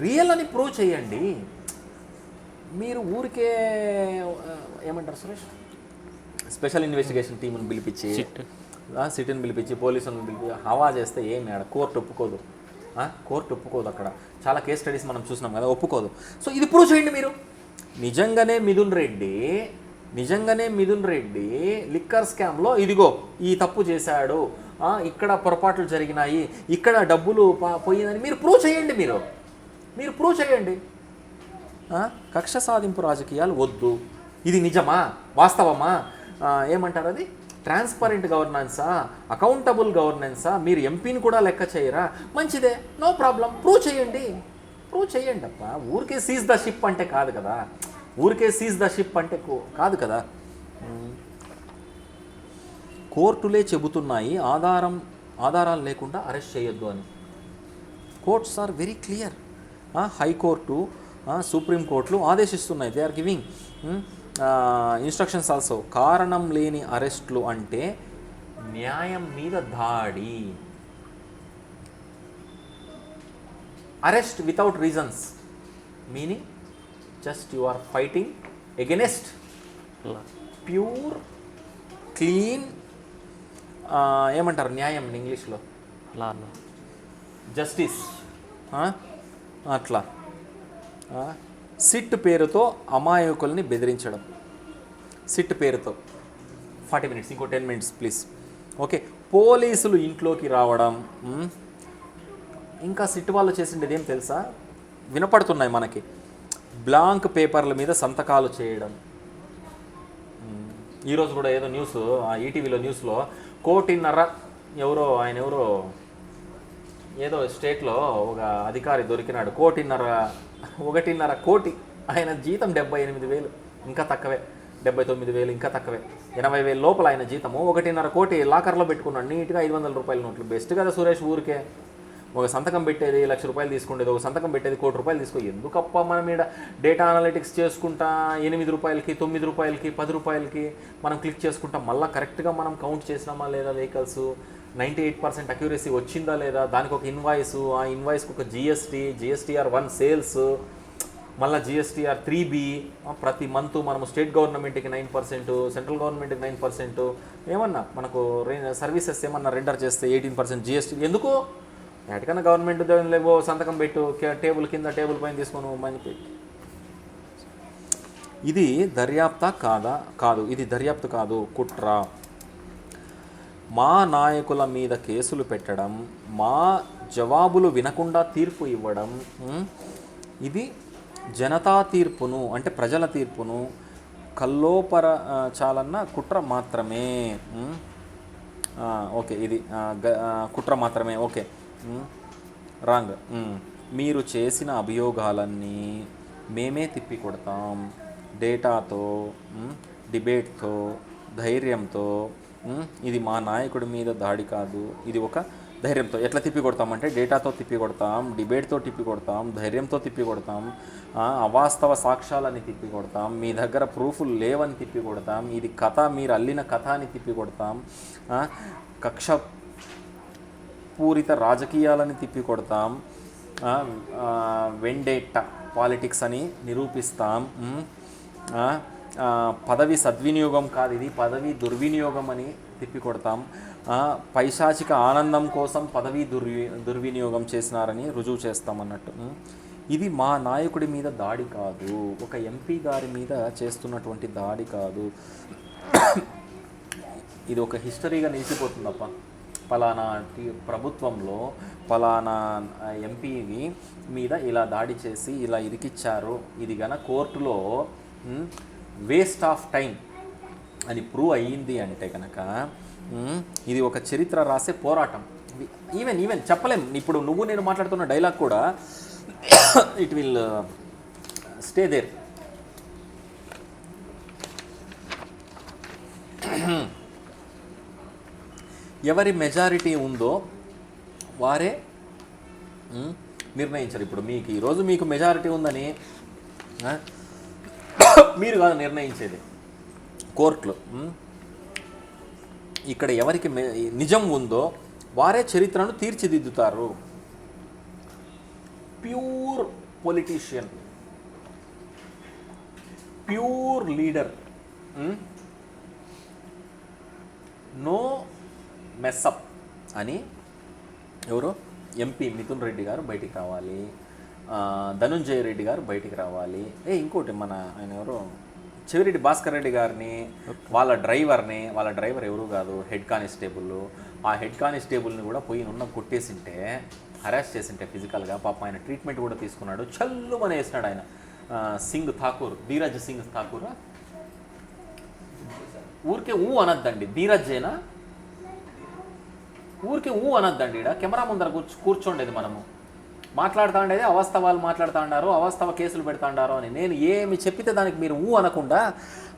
S1: రియల్ అని ప్రూవ్ చేయండి. మీరు ఊరికే ఏమంటారు సురేష్, స్పెషల్ ఇన్వెస్టిగేషన్ టీంని పిలిపించి
S2: సిట్
S1: సిట్ని పిలిపించి పోలీసులను పిలిపించి హవా చేస్తే ఏమి ఆడ కోర్టు ఒప్పుకోదు. కోర్టు ఒప్పుకోదు. అక్కడ చాలా కేస్ స్టడీస్ మనం చూసినాం కదా, ఒప్పుకోదు. సో ఇది ప్రూవ్ చేయండి మీరు. నిజంగానే మిథున్ రెడ్డి లిక్కర్ స్కామ్లో ఇదిగో ఈ తప్పు చేశాడు, ఇక్కడ పొరపాట్లు జరిగినాయి, ఇక్కడ డబ్బులు పోయిందని మీరు ప్రూవ్ చేయండి. మీరు ప్రూవ్ చేయండి. కక్ష సాధింపు రాజకీయాలు వద్దు. ఇది నిజమా, వాస్తవమా, ఏమంటారు అది, ట్రాన్స్పరెంట్ గవర్నెన్సా, అకౌంటబుల్ గవర్నెన్సా, మీరు ఎంపీని కూడా లెక్క చేయరా, మంచిదే, నో ప్రాబ్లం, ప్రూవ్ చేయండి అప్ప. ఊరికే సీజ్ ద షిప్ అంటే కాదు కదా, కాదు కదా. కోర్టులే చెబుతున్నాయి ఆధారాలు లేకుండా అరెస్ట్ చేయొద్దు అని. Courts are very clear. High court, సుప్రీంకోర్టులు ఆదేశిస్తున్నాయి. They are giving instructions also. కారణం లేని అరెస్టులు అంటే న్యాయం మీద దాడి. Arrest without reasons meaning just you are fighting against pure clean, ఏమంటారు న్యాయం ఇంగ్లీష్లో, జస్టిస్. అట్లా సిట్ పేరుతో అమాయకుల్ని బెదిరించడం. సిట్ పేరుతో 40 minutes, ఇంకో 10 minutes ప్లీజ్. ఓకే, పోలీసులు ఇంట్లోకి రావడం. ఇంకా సిట్ వాళ్ళు చేసిండేది ఏం తెలుసా, వినపడుతున్నాయి మనకి, బ్లాంక్ పేపర్ల మీద సంతకాలు చేయడం. ఈరోజు కూడా ఏదో న్యూస్, ఈటీవీలో న్యూస్లో 1.5 ఎవరో ఏదో స్టేట్లో ఒక అధికారి దొరికినాడు. 1.5 కోటి, ఆయన జీతం 78,000, ఇంకా తక్కువే, 79,000 ఇంకా తక్కువే, 80,000 లోపల ఆయన జీతము. 1.5 కోటి లాకర్లో పెట్టుకున్నాడు నీట్గా, 500 రూపాయల నోట్లు. బెస్ట్ కదా సురేష్, ఊరికే ఒక సంతకం పెట్టేది 1,00,000 రూపాయలు తీసుకుండేది, ఒక సంతకం పెట్టేది 1 కోటి రూపాయలు తీసుకో. ఎందుకప్ప మనం ఇక్కడ డేటా అనలిటిక్స్ చేసుకుంటా 8 రూపాయలకి, 9 రూపాయలకి, 10 రూపాయలకి మనం క్లిక్ చేసుకుంటాం. మళ్ళీ కరెక్ట్గా మనం కౌంట్ చేసినామా లేదా వెహికల్స్, 98% అక్యూరసీ వచ్చిందా లేదా, దానికి ఒక ఇన్వాయిస్, ఆ ఇన్వాయిస్కి ఒక జిఎస్టీఆర్ 1 సేల్స్, మళ్ళీ జిఎస్టీఆర్ 3B. ప్రతి మంత్ మనము స్టేట్ గవర్నమెంట్కి 9%, సెంట్రల్ గవర్నమెంట్కి 9%, ఏమన్నా మనకు సర్వీసెస్ ఏమన్నా రెండర్ చేస్తే 18% జిఎస్టీ. ఎందుకు ఎక్కడికన్నా గవర్నమెంట్ లేవో సంతకం పెట్టు, టేబుల్ కింద టేబుల్ పైన తీసుకొని మనీ పెట్టి. ఇది దర్యాప్తా కాదు, ఇది దర్యాప్తు కాదు, కుట్ర. మా నాయకుల మీద కేసులు పెట్టడం, మా జవాబులు వినకుండా తీర్పు ఇవ్వడం, ఇది జనతా తీర్పును అంటే ప్రజల తీర్పును కల్లోపరచాలన్న కుట్ర మాత్రమే. ఓకే, ఇది కుట్ర మాత్రమే. Okay, wrong. మీరు చేసిన అభియోగాలన్నీ మేమే తిప్పికొడతాం, డేటాతో, డిబేట్తో, ధైర్యంతో. ఇది మా నాయకుడి మీద దాడి కాదు, ఇది ఒక ధైర్యంతో. ఎట్లా తిప్పికొడతామంటే డేటాతో తిప్పికొడతాం, డిబేట్తో తిప్పికొడతాం, ధైర్యంతో తిప్పికొడతాం, అవాస్తవ సాక్ష్యాలని తిప్పికొడతాం, మీ దగ్గర ప్రూఫ్లు లేవని తిప్పికొడతాం, ఇది కథ, మీరు అల్లిన కథ అని తిప్పికొడతాం, కక్ష పూరిత రాజకీయాలని తిప్పికొడతాం, వెండేటా పాలిటిక్స్ అని నిరూపిస్తాం. పదవి సద్వినియోగం కాదు, ఇది పదవి దుర్వినియోగం అని తిప్పికొడతాం. పైశాచిక ఆనందం కోసం పదవి దుర్వినియోగం చేసినారని రుజువు చేస్తామన్నట్టు. ఇది మా నాయకుడి మీద దాడి కాదు, ఒక ఎంపీ గారి మీద చేస్తున్నటువంటి దాడి కాదు. ఇది ఒక హిస్టరీగా నిలిచిపోతుందప్ప. పలానా ప్రభుత్వంలో పలానా ఎంపీవి మీద ఇలా దాడి చేసి ఇలా ఇరికిచ్చారు, ఇది గన కోర్టులో వేస్ట్ ఆఫ్ టైం అని ప్రూవ్ అయ్యింది అంటే కనుక ఇది ఒక చరిత్ర రాసే పోరాటం. ఈవెన్ చెప్పలేం. ఇప్పుడు నువ్వు నేను మాట్లాడుతున్న డైలాగ్ కూడా ఇట్ విల్ స్టే దేర్. ఎవరి మెజారిటీ ఉందో వారే నిర్ణయించరు. ఇప్పుడు మీకు ఈరోజు మీకు మెజారిటీ ఉందని మీరు కాదు నిర్ణయించేది, కోర్టులో. ఇక్కడ ఎవరికి నిజం ఉందో వారే చరిత్రను తీర్చిదిద్దుతారు. Pure politician, pure leader, no mess up అని ఎవరు ఎంపీ మిథున్ రెడ్డి గారు బయటికి రావాలి, ధనుంజయ రెడ్డి గారు బయటికి రావాలి. ఇంకోటి మన ఆయన ఎవరు చెవిరెడ్డి భాస్కర్ రెడ్డి గారిని వాళ్ళ డ్రైవర్ ఎవరు కాదు, హెడ్ కానిస్టేబుల్, ఆ హెడ్ కానిస్టేబుల్ని కూడా పోయి ఉన్న కొట్టేసింటే, హరాస్ చేసింటే ఫిజికల్గా, పాప ఆయన ట్రీట్మెంట్ కూడా తీసుకున్నాడు, చల్లుమని వేసినాడు ఆయన. ధీరజ్ సింగ్ ఠాకూర్, ఊరికే అనద్దండి, ధీరజ్జేనా, ఊరికే అనద్దండి. ఇక్కడ కెమెరా ముందర కూర్చోండేది, మనము మాట్లాడుతూ అవాస్తవాలు మాట్లాడుతూ అవాస్తవ కేసులు పెడతాండారు అని. నేను ఏమి చెప్పితే దానికి మీరు అనకుండా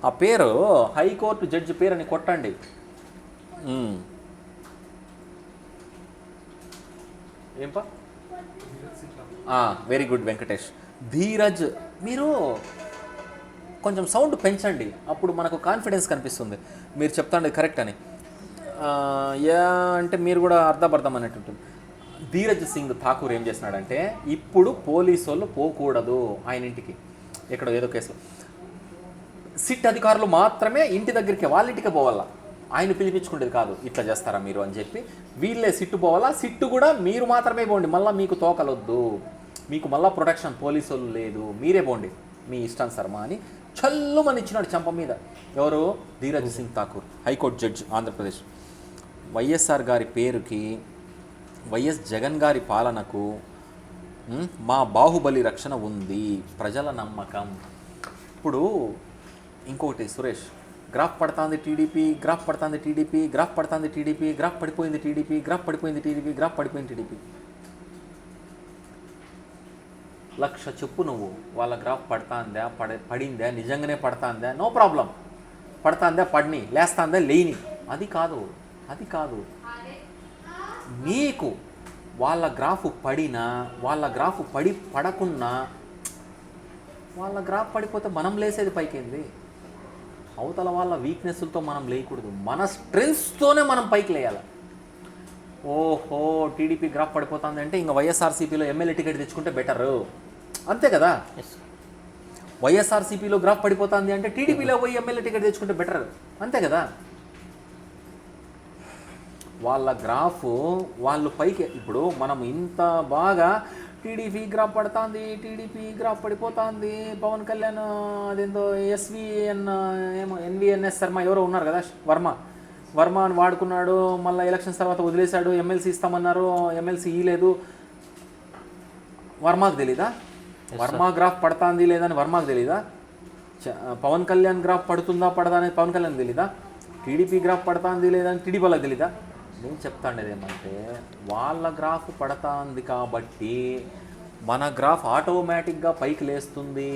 S1: ఆ పేరు హైకోర్టు జడ్జి పేరు అని కొట్టండి. ఏంపా, వెరీ గుడ్ వెంకటేష్. ధీరజ్, మీరు కొంచెం సౌండ్ పెంచండి, అప్పుడు మనకు కాన్ఫిడెన్స్ కనిపిస్తుంది మీరు చెప్తాండి కరెక్ట్ అని. అంటే మీరు కూడా అర్థం అన్నట్టు. ధీరజ్ సింగ్ ఠాకూర్ ఏం చేస్తున్నాడంటే, ఇప్పుడు పోలీసు వాళ్ళు పోకూడదు ఆయన ఇంటికి, ఎక్కడో ఏదో కేసులో, సిట్ అధికారులు మాత్రమే ఇంటి దగ్గరికి, వాళ్ళ ఇంటికి పోవాలా, ఆయన పిలిపించుకునేది కాదు. ఇట్లా చేస్తారా మీరు అని చెప్పి వీళ్ళే సిట్టు పోవాలా, సిట్టు కూడా మీరు మాత్రమే పోండి, మళ్ళీ మీకు తోకలొద్దు, మీకు మళ్ళీ ప్రొటెక్షన్ పోలీసు వాళ్ళు లేదు, మీరే పోండి మీ ఇష్టానుసారమా అని చల్లుమని ఇచ్చినాడు చంప మీద. ఎవరు? Dheeraj Singh Thakur, high court judge, Andhra Pradesh. వైఎస్ఆర్ గారి పేరుకి, వైఎస్ జగన్ గారి పాలనకు మా బాహుబలి రక్షణ ఉంది, ప్రజల నమ్మకం. ఇప్పుడు ఇంకొకటి సురేష్, గ్రాఫ్ పడుతుంది టీడీపీ, గ్రాఫ్ పడుతుంది టీడీపీ, గ్రాఫ్ పడుతుంది టీడీపీ, గ్రాఫ్ పడిపోయింది టీడీపీ, గ్రాఫ్ పడిపోయింది టీడీపీ, గ్రాఫ్ పడిపోయింది టీడీపీ. లక్ష చెప్పు నువ్వు, వాళ్ళ గ్రాఫ్ పడుతుందా, పడిందా, నిజంగానే పడుతుందా, నో ప్రాబ్లం, పడుతుందా పడిని, లేస్తుందా లేని, అది కాదు. నీకు వాళ్ళ గ్రాఫ్ పడినా, వాళ్ళ గ్రాఫ్ పడకున్నా, వాళ్ళ గ్రాఫ్ పడిపోతే మనం లేసేది పైకింది. అవతల వాళ్ళ వీక్నెస్లతో మనం లేయకూడదు, మన స్ట్రెంగ్స్తోనే మనం పైకి లేయాలి. ఓహో టీడీపీ గ్రాఫ్ పడిపోతుంది అంటే ఇంకా వైఎస్ఆర్సీపీలో ఎమ్మెల్యే టికెట్ తెచ్చుకుంటే బెటరు, అంతే కదా. వైఎస్ఆర్సీపీలో గ్రాఫ్ పడిపోతుంది అంటే టీడీపీలో పోయి ఎమ్మెల్యే టికెట్ తెచ్చుకుంటే బెటర్, అంతే కదా. వాళ్ళ గ్రాఫ్ వాళ్ళు పైకి, ఇప్పుడు మనం ఇంత బాగా టీడీపీ గ్రాఫ్ పడుతుంది, టీడీపీ గ్రాఫ్ పడిపోతుంది, పవన్ కళ్యాణ్ అదేందో ఎన్విఎన్ఎస్ శర్మ ఎవరో ఉన్నారు కదా, వర్మ అని వాడుకున్నాడు, మళ్ళీ ఎలక్షన్స్ తర్వాత వదిలేశాడు, ఎమ్మెల్సీ ఇస్తామన్నారు, ఎమ్మెల్సీ ఇవ్వలేదు. వర్మకు తెలీదా? వర్మ గ్రాఫ్ పడుతుంది లేదని వర్మకు తెలీదా? పవన్ కళ్యాణ్ గ్రాఫ్ పడుతుందా పడదా అనేది పవన్ కళ్యాణ్ తెలీదా? టీడీపీ గ్రాఫ్ పడుతుంది లేదని టీడీపీ వాళ్ళకి తెలీదా? నేను చెప్తాండేది ఏమంటే, వాళ్ళ గ్రాఫ్ పడుతుంది కాబట్టి మన గ్రాఫ్ ఆటోమేటిక్గా పైకి లేస్తుంది,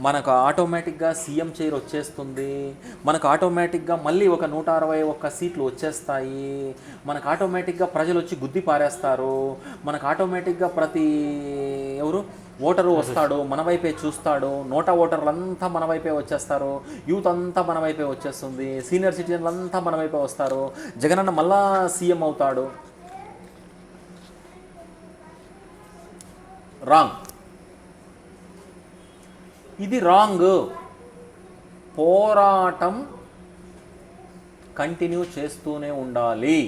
S1: మనకు ఆటోమేటిక్గా సీఎం చైర్ వచ్చేస్తుంది, మనకు ఆటోమేటిక్గా మళ్ళీ ఒక 161 సీట్లు వచ్చేస్తాయి, మనకు ఆటోమేటిక్గా ప్రజలు వచ్చి గుద్ది పారేస్తారు, మనకు ఆటోమేటిక్గా ప్రతి ఓటరు వస్తాడు మన వైపే చూస్తాడు, నోటా ఓటర్లంతా మన వైపే వచ్చేస్తారు, యూత్ అంతా మన వైపే వచ్చేస్తుంది, సీనియర్ సిటిజన్లు అంతా మన వైపే వస్తారు, జగనన్న మళ్ళా సీఎం అవుతాడు. రాంగ్, ఇది రాంగ్. పోరాటం కంటిన్యూ చేస్తూనే ఉండాలి,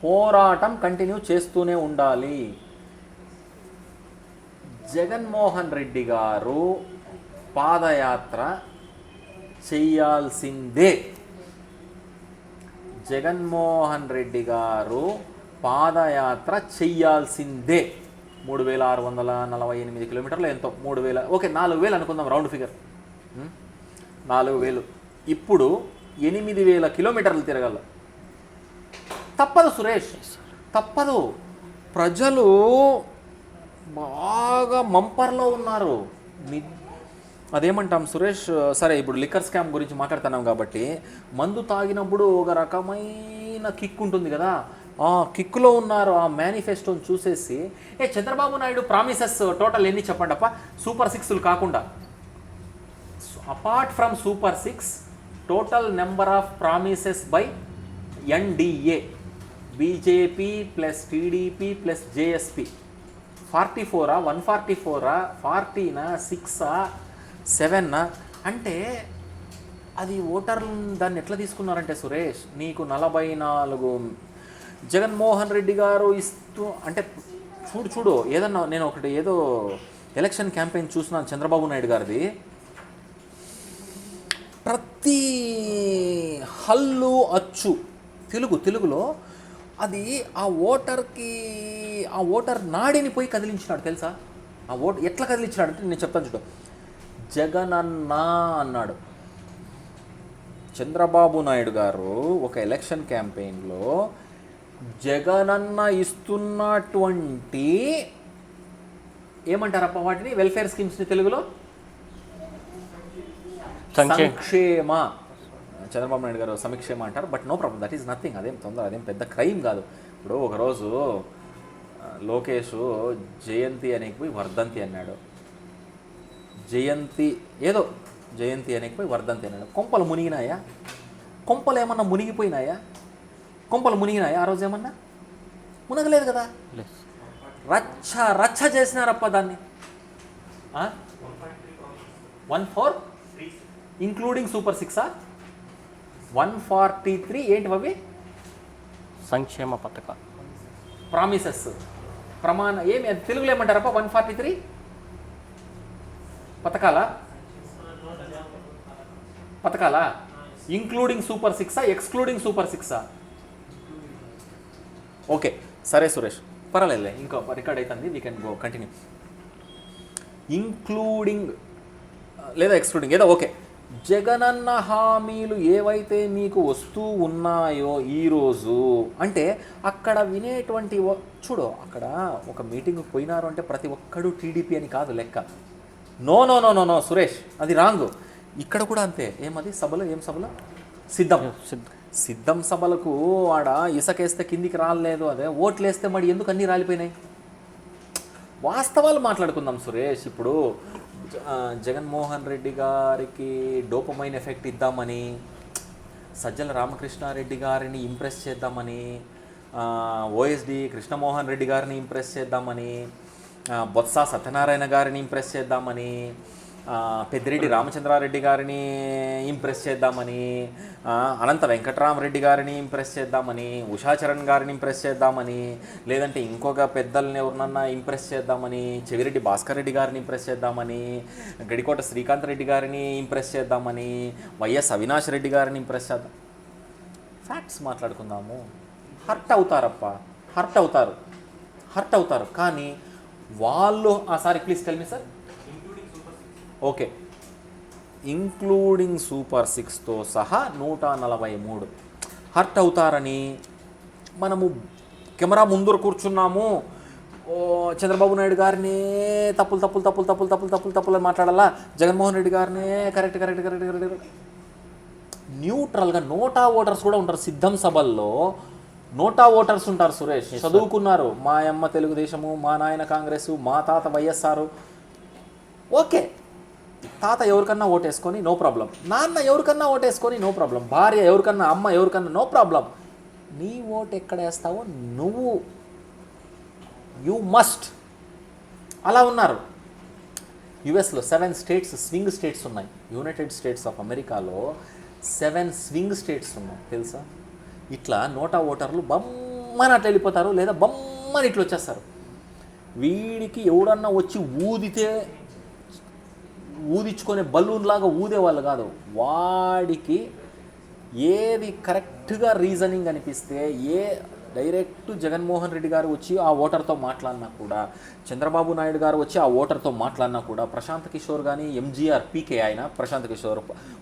S1: పోరాటం కంటిన్యూ చేస్తూనే ఉండాలి. జగన్మోహన్ రెడ్డి గారు పాదయాత్ర చెయ్యాల్సిందే, జగన్మోహన్ రెడ్డి గారు పాదయాత్ర చెయ్యాల్సిందే. 3648 కిలోమీటర్లు ఎంతో, 3000, ఓకే 4000 అనుకుందాం రౌండ్ ఫిగర్, 4000. ఇప్పుడు 8000 కిలోమీటర్లు తిరగాల. తప్పదు సురేష్, తప్పదు. ప్రజలు బాగా మంపర్లో ఉన్నారు. అదేమంటాం సురేష్, సరే ఇప్పుడు లిక్కర్ స్కామ్ గురించి మాట్లాడుతున్నాం కాబట్టి, మందు తాగినప్పుడు ఒక రకమైన కిక్ ఉంటుంది కదా, ఆ కిక్లో ఉన్నారు. ఆ మేనిఫెస్టోని చూసేసి, చంద్రబాబు నాయుడు ప్రామిసెస్ టోటల్ ఎన్ని చెప్పండి అప్ప, సూపర్ 6లు కాకుండా, apart from super 6 total number of promises by NDA, BJP plus TDP plus JSP 44, 144, 40, 6, 7 అంటే అది ఓటర్లు దాన్ని ఎట్లా తీసుకున్నారంటే సురేష్, నీకు 44 జగన్మోహన్ రెడ్డి గారు ఇస్తూ అంటే చూడు ఏదన్నా నేను ఒకటి ఏదో ఎలక్షన్ క్యాంపెయిన్ చూస్తున్నాను చంద్రబాబు నాయుడు గారిది. ప్రతి హల్లు అచ్చు తెలుగులో అది ఆ ఓటర్ నాడిని పోయి కదిలించినాడు తెలుసా. ఆ ఎట్లా కదిలించినాడు అంటే నేను చెప్తాను చూడు. జగనన్న అన్నాడు చంద్రబాబు నాయుడు గారు ఒక ఎలక్షన్ క్యాంపెయిన్లో. జగనన్న ఇస్తున్నటువంటి ఏమంటారప్ప వాటిని, వెల్ఫేర్ స్కీమ్స్ని తెలుగులో సంక్షేమ. చంద్రబాబు నాయుడు గారు సంక్షేమ అంటారు, but no problem, that is nothing. అదేం తొందర, అదేం పెద్ద క్రైమ్ కాదు. ఇప్పుడు ఒకరోజు లోకేష్ జయంతి అనేకి పోయి వర్ధంతి అన్నాడు. జయంతి అనేకి పోయి వర్ధంతి అన్నాడు. కొంపలు మునిగినాయా? కొంపలు ఏమన్నా మునిగిపోయినాయా? కొంపలు మునిగినాయా ఆ రోజు? ఏమన్నా మునగలేదు కదా. రచ్చ చేసినారప్ప దాన్ని. 14 ఇంక్లూడింగ్ సూపర్ 6 143 ఏంటి అవి?
S2: సంక్షేమ పథక
S1: ప్రామిసెస్, ప్రమాణ ఏమి తెలుగులో ఏమంటారప్ప? 143 పథకాలా including super 6 excluding super 6? Okay సరే సురేష్, పర్వాలేదులే, ఇంకా రికార్డ్ అవుతుంది, we can go continue. Including లేదా ఎక్స్క్లూడింగ్ ఏదో ఓకే. జగనన్న హామీలు ఏవైతే మీకు వస్తూ ఉన్నాయో ఈరోజు అంటే అక్కడ వినేటువంటి చూడు, అక్కడ ఒక మీటింగ్కి పోయినారు అంటే ప్రతి ఒక్కడు టీడీపీ అని కాదు లెక్క. No no no no no Suresh, అది రాంగ్. ఇక్కడ కూడా అంతే. ఏమది సభలో, ఏం సభలో? సిద్ధం సభలకు ఆడ ఇసకేస్తే కిందికి రాలేదు. అదే ఓట్లు వేస్తే మరి ఎందుకు అన్నీ రాలిపోయినాయి? వాస్తవాలు మాట్లాడుకుందాం సురేష్. ఇప్పుడు జగన్మోహన్ రెడ్డి గారికి డోపమైన్ ఎఫెక్ట్ ఇద్దామని, సజ్జల రామకృష్ణారెడ్డి గారిని ఇంప్రెస్ చేద్దామని, ఓఎస్డి కృష్ణమోహన్ రెడ్డి గారిని ఇంప్రెస్ చేద్దామని, బొత్స సత్యనారాయణ గారిని ఇంప్రెస్ చేద్దామని, పెద్దిరెడ్డి రామచంద్రారెడ్డి గారిని ఇంప్రెస్ చేద్దామని, అనంత వెంకటరామరెడ్డి గారిని ఇంప్రెస్ చేద్దామని, ఉషాచరణ్ గారిని ఇంప్రెస్ చేద్దామని, లేదంటే ఇంకొక పెద్దల్ని ఎవరినన్నా ఇంప్రెస్ చేద్దామని, చెవిరెడ్డి భాస్కర్ రెడ్డి గారిని ఇంప్రెస్ చేద్దామని, గడికోట శ్రీకాంత్ రెడ్డి గారిని ఇంప్రెస్ చేద్దామని, వైఎస్ అవినాష్ రెడ్డి గారిని ఇంప్రెస్ చేద్దాం. ఫ్యాక్ట్స్ మాట్లాడుకుందాము. హర్ట్ అవుతారు కానీ వాళ్ళు sorry please tell me sir. Okay, including super 6తో సహా 143 హర్ట్ అవుతారని మనము కెమెరా ముందర కూర్చున్నాము. చంద్రబాబు నాయుడు గారిని తప్పులు మాట్లాడాలా, జగన్మోహన్ రెడ్డి గారిని కరెక్ట్ న్యూట్రల్గా నోటా ఓటర్స్ కూడా ఉంటారు. సిద్ధం సభల్లో నోటా ఓటర్స్ ఉంటారు సురేష్, చదువుకున్నారు. మా అమ్మ తెలుగుదేశము, మా నాయన కాంగ్రెస్, మా తాత వైఎస్ఆర్. ఓకే, తాత ఎవరికన్నా ఓటేసుకొని నో ప్రాబ్లం, నాన్న ఎవరికన్నా ఓటేసుకొని నో ప్రాబ్లం, భార్య ఎవరికన్నా, అమ్మ ఎవరికన్నా నో ప్రాబ్లం. నీ ఓటు ఎక్కడ వేస్తావో నువ్వు, యూ మస్ట్. అలా ఉన్నారు. యుఎస్లో 7 స్టేట్స్ స్వింగ్ స్టేట్స్ ఉన్నాయి. యునైటెడ్ స్టేట్స్ ఆఫ్ అమెరికాలో 7 స్వింగ్ స్టేట్స్ ఉన్నాయి తెలుసా. ఇట్లా నోటా ఓటర్లు బొమ్మని అట్లా వెళ్ళిపోతారు, లేదా బొమ్మని ఇట్లా వచ్చేస్తారు. వీడికి ఎవడన్నా వచ్చి ఊదించుకునే బలూన్ లాగా ఊదేవాళ్ళు కాదు. వాడికి ఏది కరెక్ట్గా రీజనింగ్ అనిపిస్తే, డైరెక్ట్ జగన్మోహన్ రెడ్డి గారు వచ్చి ఆ ఓటర్తో మాట్లాడినా కూడా, చంద్రబాబు నాయుడు గారు వచ్చి ఆ ఓటర్తో మాట్లాడినా కూడా, ప్రశాంత్ కిషోర్ కానీ, ఎంజీఆర్ పీకే ఆయన Prashant Kishor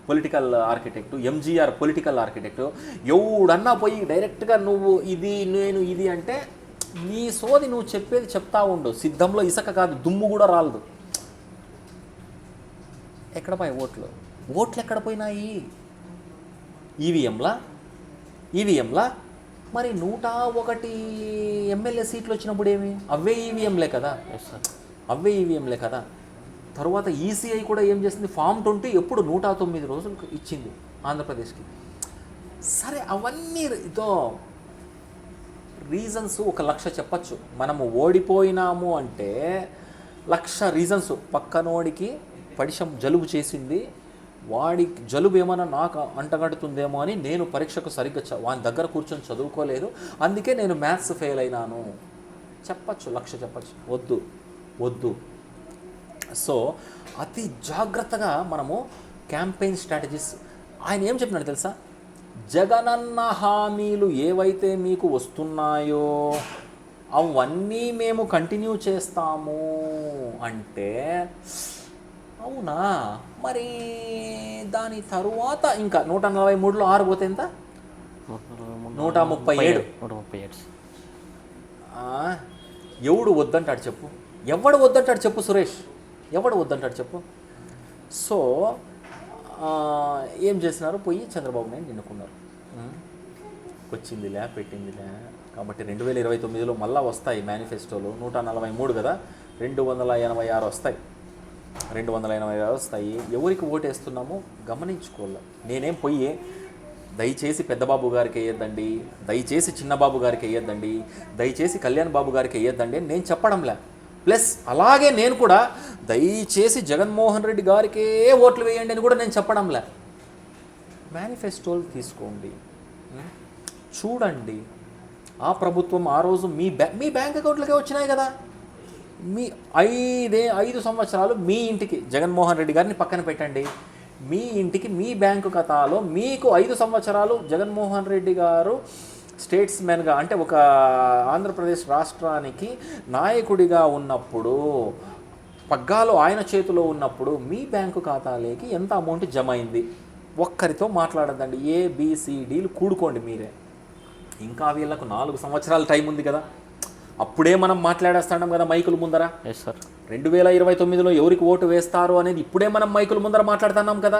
S1: political architect, MGR political architect, ఎవడన్నా పోయి డైరెక్ట్గా నువ్వు ఇది నేను ఇది అంటే నీ సోది నువ్వు చెప్పేది చెప్తా ఉండు. సిద్ధంలో ఇసుక కాదు, దుమ్ము కూడా రాలదు. ఎక్కడ పోయి ఓట్లు ఎక్కడ పోయినాయి? ఈవీఎంలా మరి 101 ఎమ్మెల్యే సీట్లు వచ్చినప్పుడు ఏమి? అవే ఈవీఎంలే కదా. తర్వాత ఈసీఐ కూడా ఏం చేసింది? ఫామ్ 20 ఎప్పుడు 109 రోజులకు ఇచ్చింది ఆంధ్రప్రదేశ్కి. సరే, అవన్నీ రీజన్స్ 1,00,000 చెప్పచ్చు. మనము ఓడిపోయినాము అంటే 1,00,000 రీజన్స్. పక్కనోడికి పడిషం జలుబు చేసింది, వాడి జలుబు ఏమైనా నాకు అంటగడుతుందేమో అని నేను పరీక్షకు సరిగ్గా వాని దగ్గర కూర్చొని చదువుకోలేదు, అందుకే నేను మ్యాథ్స్ ఫెయిల్ అయినాను చెప్పచ్చు, లక్ష చెప్పచ్చు. వద్దు వద్దు. సో అతి జాగ్రత్తగా మనము క్యాంపెయిన్ స్ట్రాటజీస్, ఆయన ఏం చెప్పినాడు తెలుసా, జగనన్న హామీలు ఏవైతే మీకు వస్తున్నాయో అవన్నీ మేము కంటిన్యూ చేస్తాము అంటే, అవునా మరి దాని తరువాత ఇంకా 143లో 6 పోతే ఎంత, 137. ఎవడు వద్దంటాడు చెప్పు, ఎవడు వద్దంటాడు చెప్పు సురేష్, ఎవడు వద్దంటాడు చెప్పు. సో ఏం చేసినారు, పోయి చంద్రబాబు నాయుడు ఎన్నుకున్నారు. వచ్చిందిలే పెట్టిందిలే. కాబట్టి 2029లో మళ్ళా వస్తాయి మేనిఫెస్టోలో 143 కదా, 286 వస్తాయి, 286 వస్తాయి. ఎవరికి ఓటేస్తున్నామో గమనించుకోవాలి. నేనేం పోయి దయచేసి పెద్దబాబు గారికి వేయద్దండి, దయచేసి చిన్నబాబు గారికి వేయద్దండి, దయచేసి కళ్యాణ్ బాబు గారికి వేయద్దండి అని నేను చెప్పడంలే. ప్లస్ అలాగే నేను కూడా దయచేసి జగన్మోహన్ రెడ్డి గారికే ఓట్లు వేయండి అని కూడా నేను చెప్పడంలే. మేనిఫెస్టోలు తీసుకోండి, చూడండి. ఆ ప్రభుత్వం ఆ రోజు మీ బ్యాంక్ అకౌంట్లకే వచ్చినాయి కదా. మీ 5 సంవత్సరాలు మీ ఇంటికి, జగన్మోహన్ రెడ్డి గారిని పక్కన పెట్టండి, మీ ఇంటికి మీ బ్యాంకు ఖాతాలో మీకు 5 సంవత్సరాలు జగన్మోహన్ రెడ్డి గారు స్టేట్స్మెన్గా, అంటే ఒక ఆంధ్రప్రదేశ్ రాష్ట్రానికి నాయకుడిగా ఉన్నప్పుడు, పగ్గాలు ఆయన చేతిలో ఉన్నప్పుడు మీ బ్యాంకు ఖాతాలోకి ఎంత అమౌంట్ జమ అయింది, ఒక్కరితో మాట్లాడద్దండి. ABCDలు కూడుకోండి మీరే. ఇంకా వీళ్ళకు 4 సంవత్సరాల టైం ఉంది కదా, అప్పుడే మనం మాట్లాడేస్తాం కదా మైకుల ముందర. 2029లో ఎవరికి ఓటు వేస్తారు అనేది ఇప్పుడే మనం మైకుల ముందర మాట్లాడుతున్నాం కదా.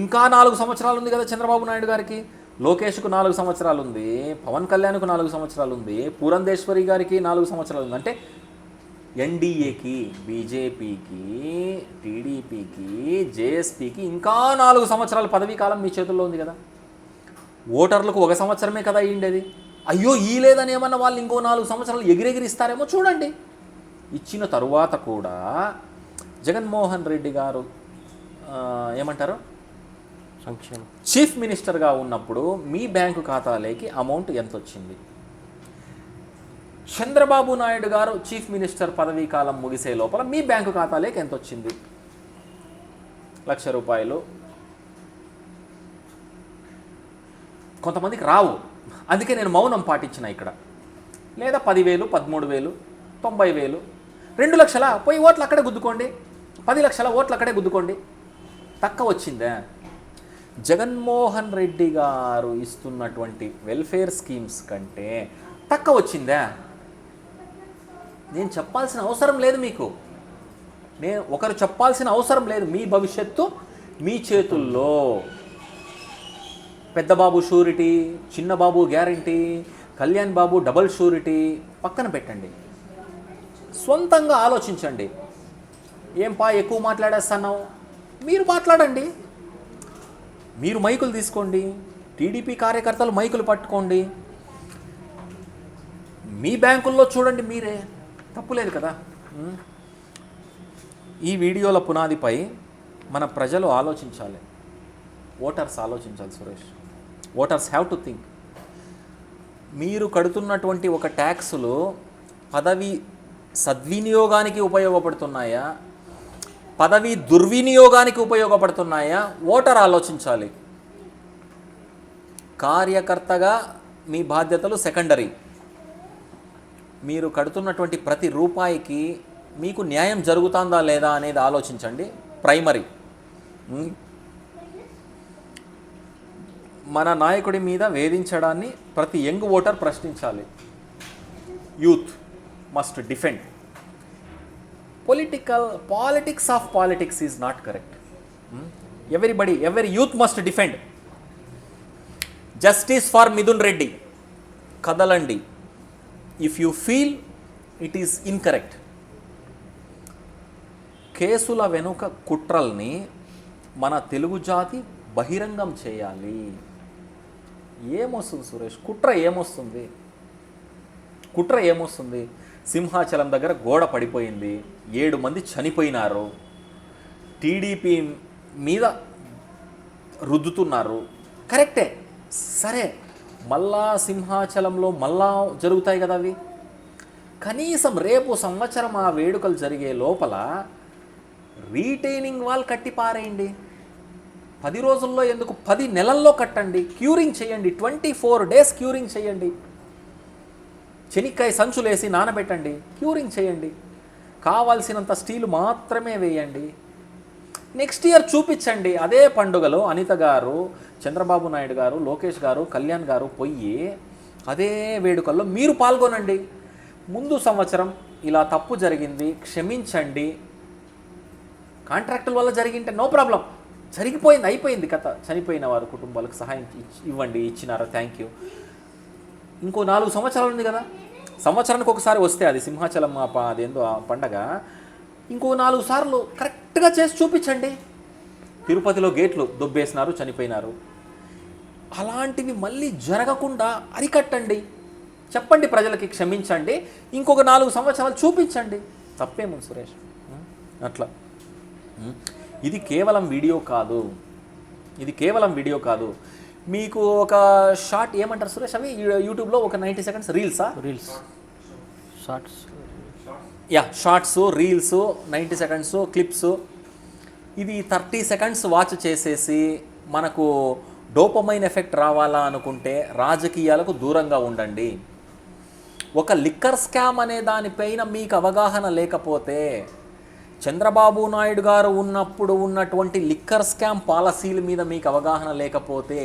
S1: ఇంకా 4 సంవత్సరాలు ఉంది కదా చంద్రబాబు నాయుడు గారికి, లోకేష్కు 4 సంవత్సరాలు ఉంది, పవన్ కళ్యాణ్కు 4 సంవత్సరాలు ఉంది, పురంధేశ్వరి గారికి 4 సంవత్సరాలు ఉంది. అంటే ఎన్డీఏకి, బీజేపీకి, టీడీపీకి, జేఎస్పీకి ఇంకా 4 సంవత్సరాల పదవీ కాలం మీ చేతుల్లో ఉంది కదా. ఓటర్లకు 1 సంవత్సరమే కదా అయ్యిండేది. అయ్యో ఈ లేదని ఏమన్నా వాళ్ళు ఇంకో 4 సంవత్సరాలు ఎగిరెగిరిస్తారేమో చూడండి. ఇచ్చిన తరువాత కూడా జగన్మోహన్ రెడ్డి గారు ఏమంటారు, చీఫ్ మినిస్టర్గా ఉన్నప్పుడు మీ బ్యాంకు ఖాతాలోకి అమౌంట్ ఎంత వచ్చింది, చంద్రబాబు నాయుడు గారు చీఫ్ మినిస్టర్ పదవీ కాలం ముగిసే లోపల మీ బ్యాంకు ఖాతాలోకి ఎంత వచ్చింది, ₹1,00,000. కొంతమందికి రావు, అందుకే నేను మౌనం పాటించిన ఇక్కడ. లేదా 10,000, 13,000, 90,000, 2 లక్షల పోయి ఓట్లు అక్కడే గుద్దుకోండి, 10 లక్షల ఓట్లు అక్కడే గుద్దుకోండి. తక్కువ వచ్చిందా? జగన్మోహన్ రెడ్డి గారు ఇస్తున్నటువంటి వెల్ఫేర్ స్కీమ్స్ కంటే తక్కువ వచ్చిందా? నేను చెప్పాల్సిన అవసరం లేదు మీకు, ఒకరు చెప్పాల్సిన అవసరం లేదు. మీ భవిష్యత్తు మీ చేతుల్లో. పెద్దబాబు షూరిటీ, చిన్నబాబు guarantee, Kalyan Babu double surety పక్కన పెట్టండి, సొంతంగా ఆలోచించండి. ఎక్కువ మాట్లాడేస్తున్నావు, మీరు మాట్లాడండి, మీరు మైకులు తీసుకోండి, టీడీపీ కార్యకర్తలు మైకులు పట్టుకోండి, మీ బ్యాంకుల్లో చూడండి, మీరే, తప్పులేదు కదా. ఈ వీడియోల పునాదిపై మన ప్రజలు ఆలోచించాలి, ఓటర్స్ ఆలోచించాలి Suresh. Voters have to think. మీరు కడుతున్నటువంటి ఒక ట్యాక్సులు పదవి సద్వినియోగానికి ఉపయోగపడుతున్నాయా, పదవి దుర్వినియోగానికి ఉపయోగపడుతున్నాయా? ఓటర్ ఆలోచించాలి. కార్యకర్తగా మీ బాధ్యతలు సెకండరీ. మీరు కడుతున్నటువంటి ప్రతి రూపాయికి మీకు న్యాయం జరుగుతుందా లేదా అనేది ఆలోచించండి, ప్రైమరీ. మన నాయకుడి మీద వేధించడాన్ని ప్రతి యంగ్ ఓటర్ ప్రశ్నించాలి. Youth must defend. Politics of politics is not correct. ఎవరి youth must defend. Justice for Mithun Reddy. కదలండి. If you feel it is incorrect. కేసుల వెనుక కుట్రల్ని మన తెలుగు జాతి బహిరంగం చేయాలి. ఏమొస్తుంది సురేష్, కుట్ర ఏమొస్తుంది? సింహాచలం దగ్గర గోడ పడిపోయింది, 7 మంది చనిపోయినారు. టీడీపీ మీద రుద్దుతున్నారు, కరెక్టే. సరే, మళ్ళా సింహాచలంలో మళ్ళా జరుగుతాయి కదా అవి. కనీసం రేపు సంవత్సరం ఆ వేడుకలు జరిగే లోపల రీటైనింగ్ వాల్ కట్టి పారేయండి. 10 రోజుల్లో ఎందుకు, 10 నెలల్లో కట్టండి, క్యూరింగ్ చేయండి, 24 days క్యూరింగ్ చేయండి, చెనిక్కాయ సంచులేసి నానబెట్టండి, క్యూరింగ్ చేయండి, కావాల్సినంత స్టీలు మాత్రమే వేయండి. నెక్స్ట్ ఇయర్ చూపించండి. అదే పండుగలో అనిత గారు, చంద్రబాబు నాయుడు గారు, లోకేష్ గారు, కళ్యాణ్ గారు పోయి అదే వేడుకల్లో మీరు పాల్గొనండి. ముందు సంవత్సరం ఇలా తప్పు జరిగింది, క్షమించండి, కాంట్రాక్టుల వల్ల జరిగింటే నో ప్రాబ్లం, జరిగిపోయింది, అయిపోయింది కథ. చనిపోయిన వారి కుటుంబాలకు సహాయం ఇవ్వండి, ఇచ్చినారా, థ్యాంక్ యూ. ఇంకో 4 సంవత్సరాలు ఉంది కదా, సంవత్సరానికి ఒకసారి వస్తే అది సింహాచలం అదేందో ఆ పండగ, ఇంకో 4 సార్లు కరెక్ట్గా చేసి చూపించండి. తిరుపతిలో గేట్లు దొబ్బేసినారు, చనిపోయినారు, అలాంటివి మళ్ళీ జరగకుండా అరికట్టండి. చెప్పండి ప్రజలకి, క్షమించండి, ఇంకొక 4 సంవత్సరాలు చూపించండి, తప్పేముంది సురేష్. అట్లా ఇది కేవలం వీడియో కాదు, ఇది కేవలం వీడియో కాదు. మీకు ఒక షార్ట్ ఏమంటారు సురేష్, అవి యూట్యూబ్లో ఒక 90 seconds రీల్సా,
S2: shorts,
S1: shorts, reels, 90 seconds clips, ఇది 30 seconds వాచ్ చేసేసి మనకు డోపమైన్ ఎఫెక్ట్ రావాలా అనుకుంటే రాజకీయాలకు దూరంగా ఉండండి. ఒక లిక్కర్ స్కామ్ అనే దానిపైన మీకు అవగాహన లేకపోతే, చంద్రబాబు నాయుడు గారు ఉన్నప్పుడు ఉన్నటువంటి లిక్కర్ స్కామ్ పాలసీల మీద మీకు అవగాహన లేకపోతే,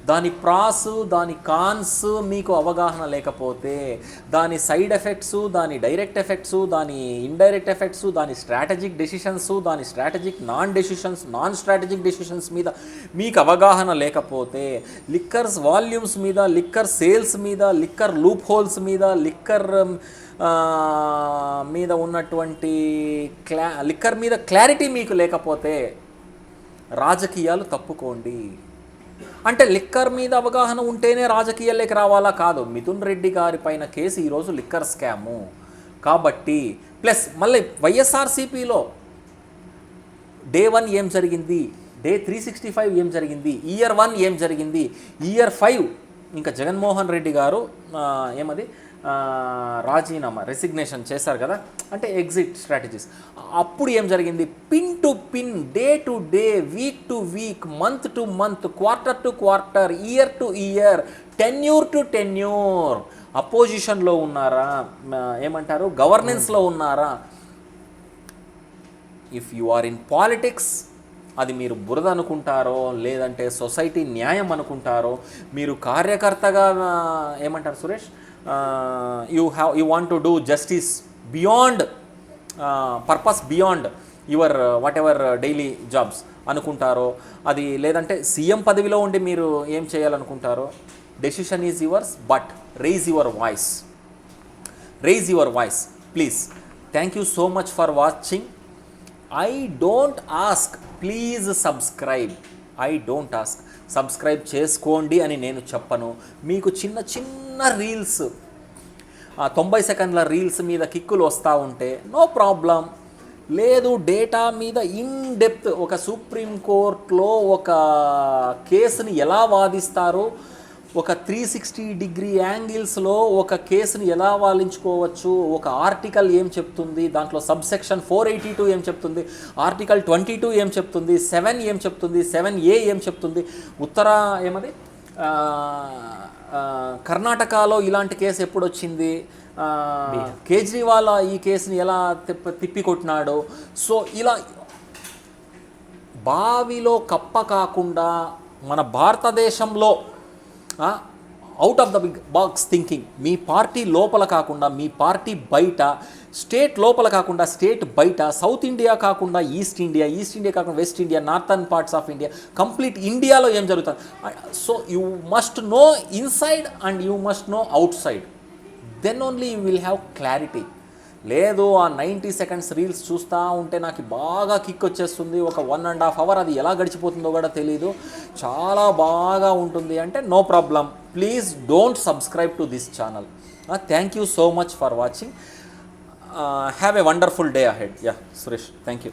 S1: దాని ప్రాస్, దాని కాన్స్ మీకు అవగాహన లేకపోతే, దాని సైడ్ ఎఫెక్ట్స్, దాని డైరెక్ట్ ఎఫెక్ట్స్, దాని ఇండైరెక్ట్ ఎఫెక్ట్స్, దాని స్ట్రాటజిక్ డెసిషన్స్, దాని స్ట్రాటజిక్ నాన్ స్ట్రాటజిక్ డెసిషన్స్ మీద మీకు అవగాహన లేకపోతే, లిక్కర్స్ వాల్యూమ్స్ మీద, లిక్కర్ సేల్స్ మీద, లిక్కర్ లూప్ హోల్స్ మీద, లిక్కర్ మీద ఉన్నటువంటి లిక్కర్ మీద క్లారిటీ మీకు లేకపోతే రాజకీయాలు తప్పుకోండి. అంటే లిక్కర్ మీద అవగాహన ఉంటేనే రాజకీయాల్లోకి రావాలా? కాదు. మిథున్ రెడ్డి గారి పైన కేసు ఈరోజు లిక్కర్ స్కాము కాబట్టి, ప్లస్ మళ్ళీ వైఎస్ఆర్సీపీలో డే 1 ఏం జరిగింది, డే 365 ఏం జరిగింది, ఇయర్ 1 ఏం జరిగింది, ఇయర్ 5 ఇంకా జగన్మోహన్ రెడ్డి గారు ఏమది రాజీనామా, రెసిగ్నేషన్ చేశారు కదా, అంటే ఎగ్జిట్ స్ట్రాటజీస్, అప్పుడు ఏం జరిగింది, pin to pin, day to day, week to week, month to month, quarter to quarter, year to year, tenure to tenure, అపోజిషన్లో ఉన్నారా, ఏమంటారు గవర్నెన్స్లో ఉన్నారా. If you are in politics, అది మీరు బురద అనుకుంటారో లేదంటే సొసైటీ న్యాయం అనుకుంటారో, మీరు కార్యకర్తగా ఏమంటారు Suresh, you want to do justice beyond purpose, beyond your whatever daily jobs అనుకుంటారో, అది లేదంటే సీఎం పదవిలో ఉండి మీరు ఏం చేయాలనుకుంటారో, decision is yours, but raise your voice please. Thank you so much for watching. I don't ask, please subscribe. I don't ask, subscribe చేసుకోండి అని నేను చెప్పను. మీకు చిన్న చిన్న రీల్స్, 90 సెకండ్ల రీల్స్ మీద కిక్కులు వస్తూ ఉంటే నో ప్రాబ్లం. లేదు, డేటా మీద ఇన్ డెప్త్, ఒక సుప్రీంకోర్టులో ఒక కేసుని ఎలా వాదిస్తారు, ఒక 360 యాంగిల్స్లో ఒక కేసుని ఎలా వాదించుకోవచ్చు, ఒక ఆర్టికల్ ఏం చెప్తుంది, దాంట్లో సబ్సెక్షన్ 482 ఏం చెప్తుంది, ఆర్టికల్ 22 ఏం చెప్తుంది, 7 ఏం చెప్తుంది, 7A ఏం చెప్తుంది, ఏమది కర్ణాటకలో ఇలాంటి కేసు ఎప్పుడు వచ్చింది, కేజ్రీవాల్ ఈ కేసుని ఎలా తిప్పికొట్టినాడు. సో ఇలా బావిలో కప్ప కాకుండా మన భారతదేశంలో out of the big box thinking, మీ పార్టీ లోపల కాకుండా మీ పార్టీ బయట, స్టేట్ లోపల కాకుండా స్టేట్ బయట, సౌత్ ఇండియా కాకుండా ఈస్ట్ ఇండియా కాకుండా west India, northern parts of India, complete ఇండియాలో ఏం జరుగుతుంది. So you must know inside and you must know outside, then only you will have clarity. లేదు, ఆ 90 seconds రీల్స్ చూస్తూ ఉంటే నాకు బాగా కిక్ వచ్చేస్తుంది, ఒక 1.5 hour అది ఎలా గడిచిపోతుందో కూడా తెలీదు, చాలా బాగా ఉంటుంది అంటే no problem. Please don't subscribe to this channel. Thank you so much for watching. Have a wonderful day ahead. Yeah Suresh, thank you.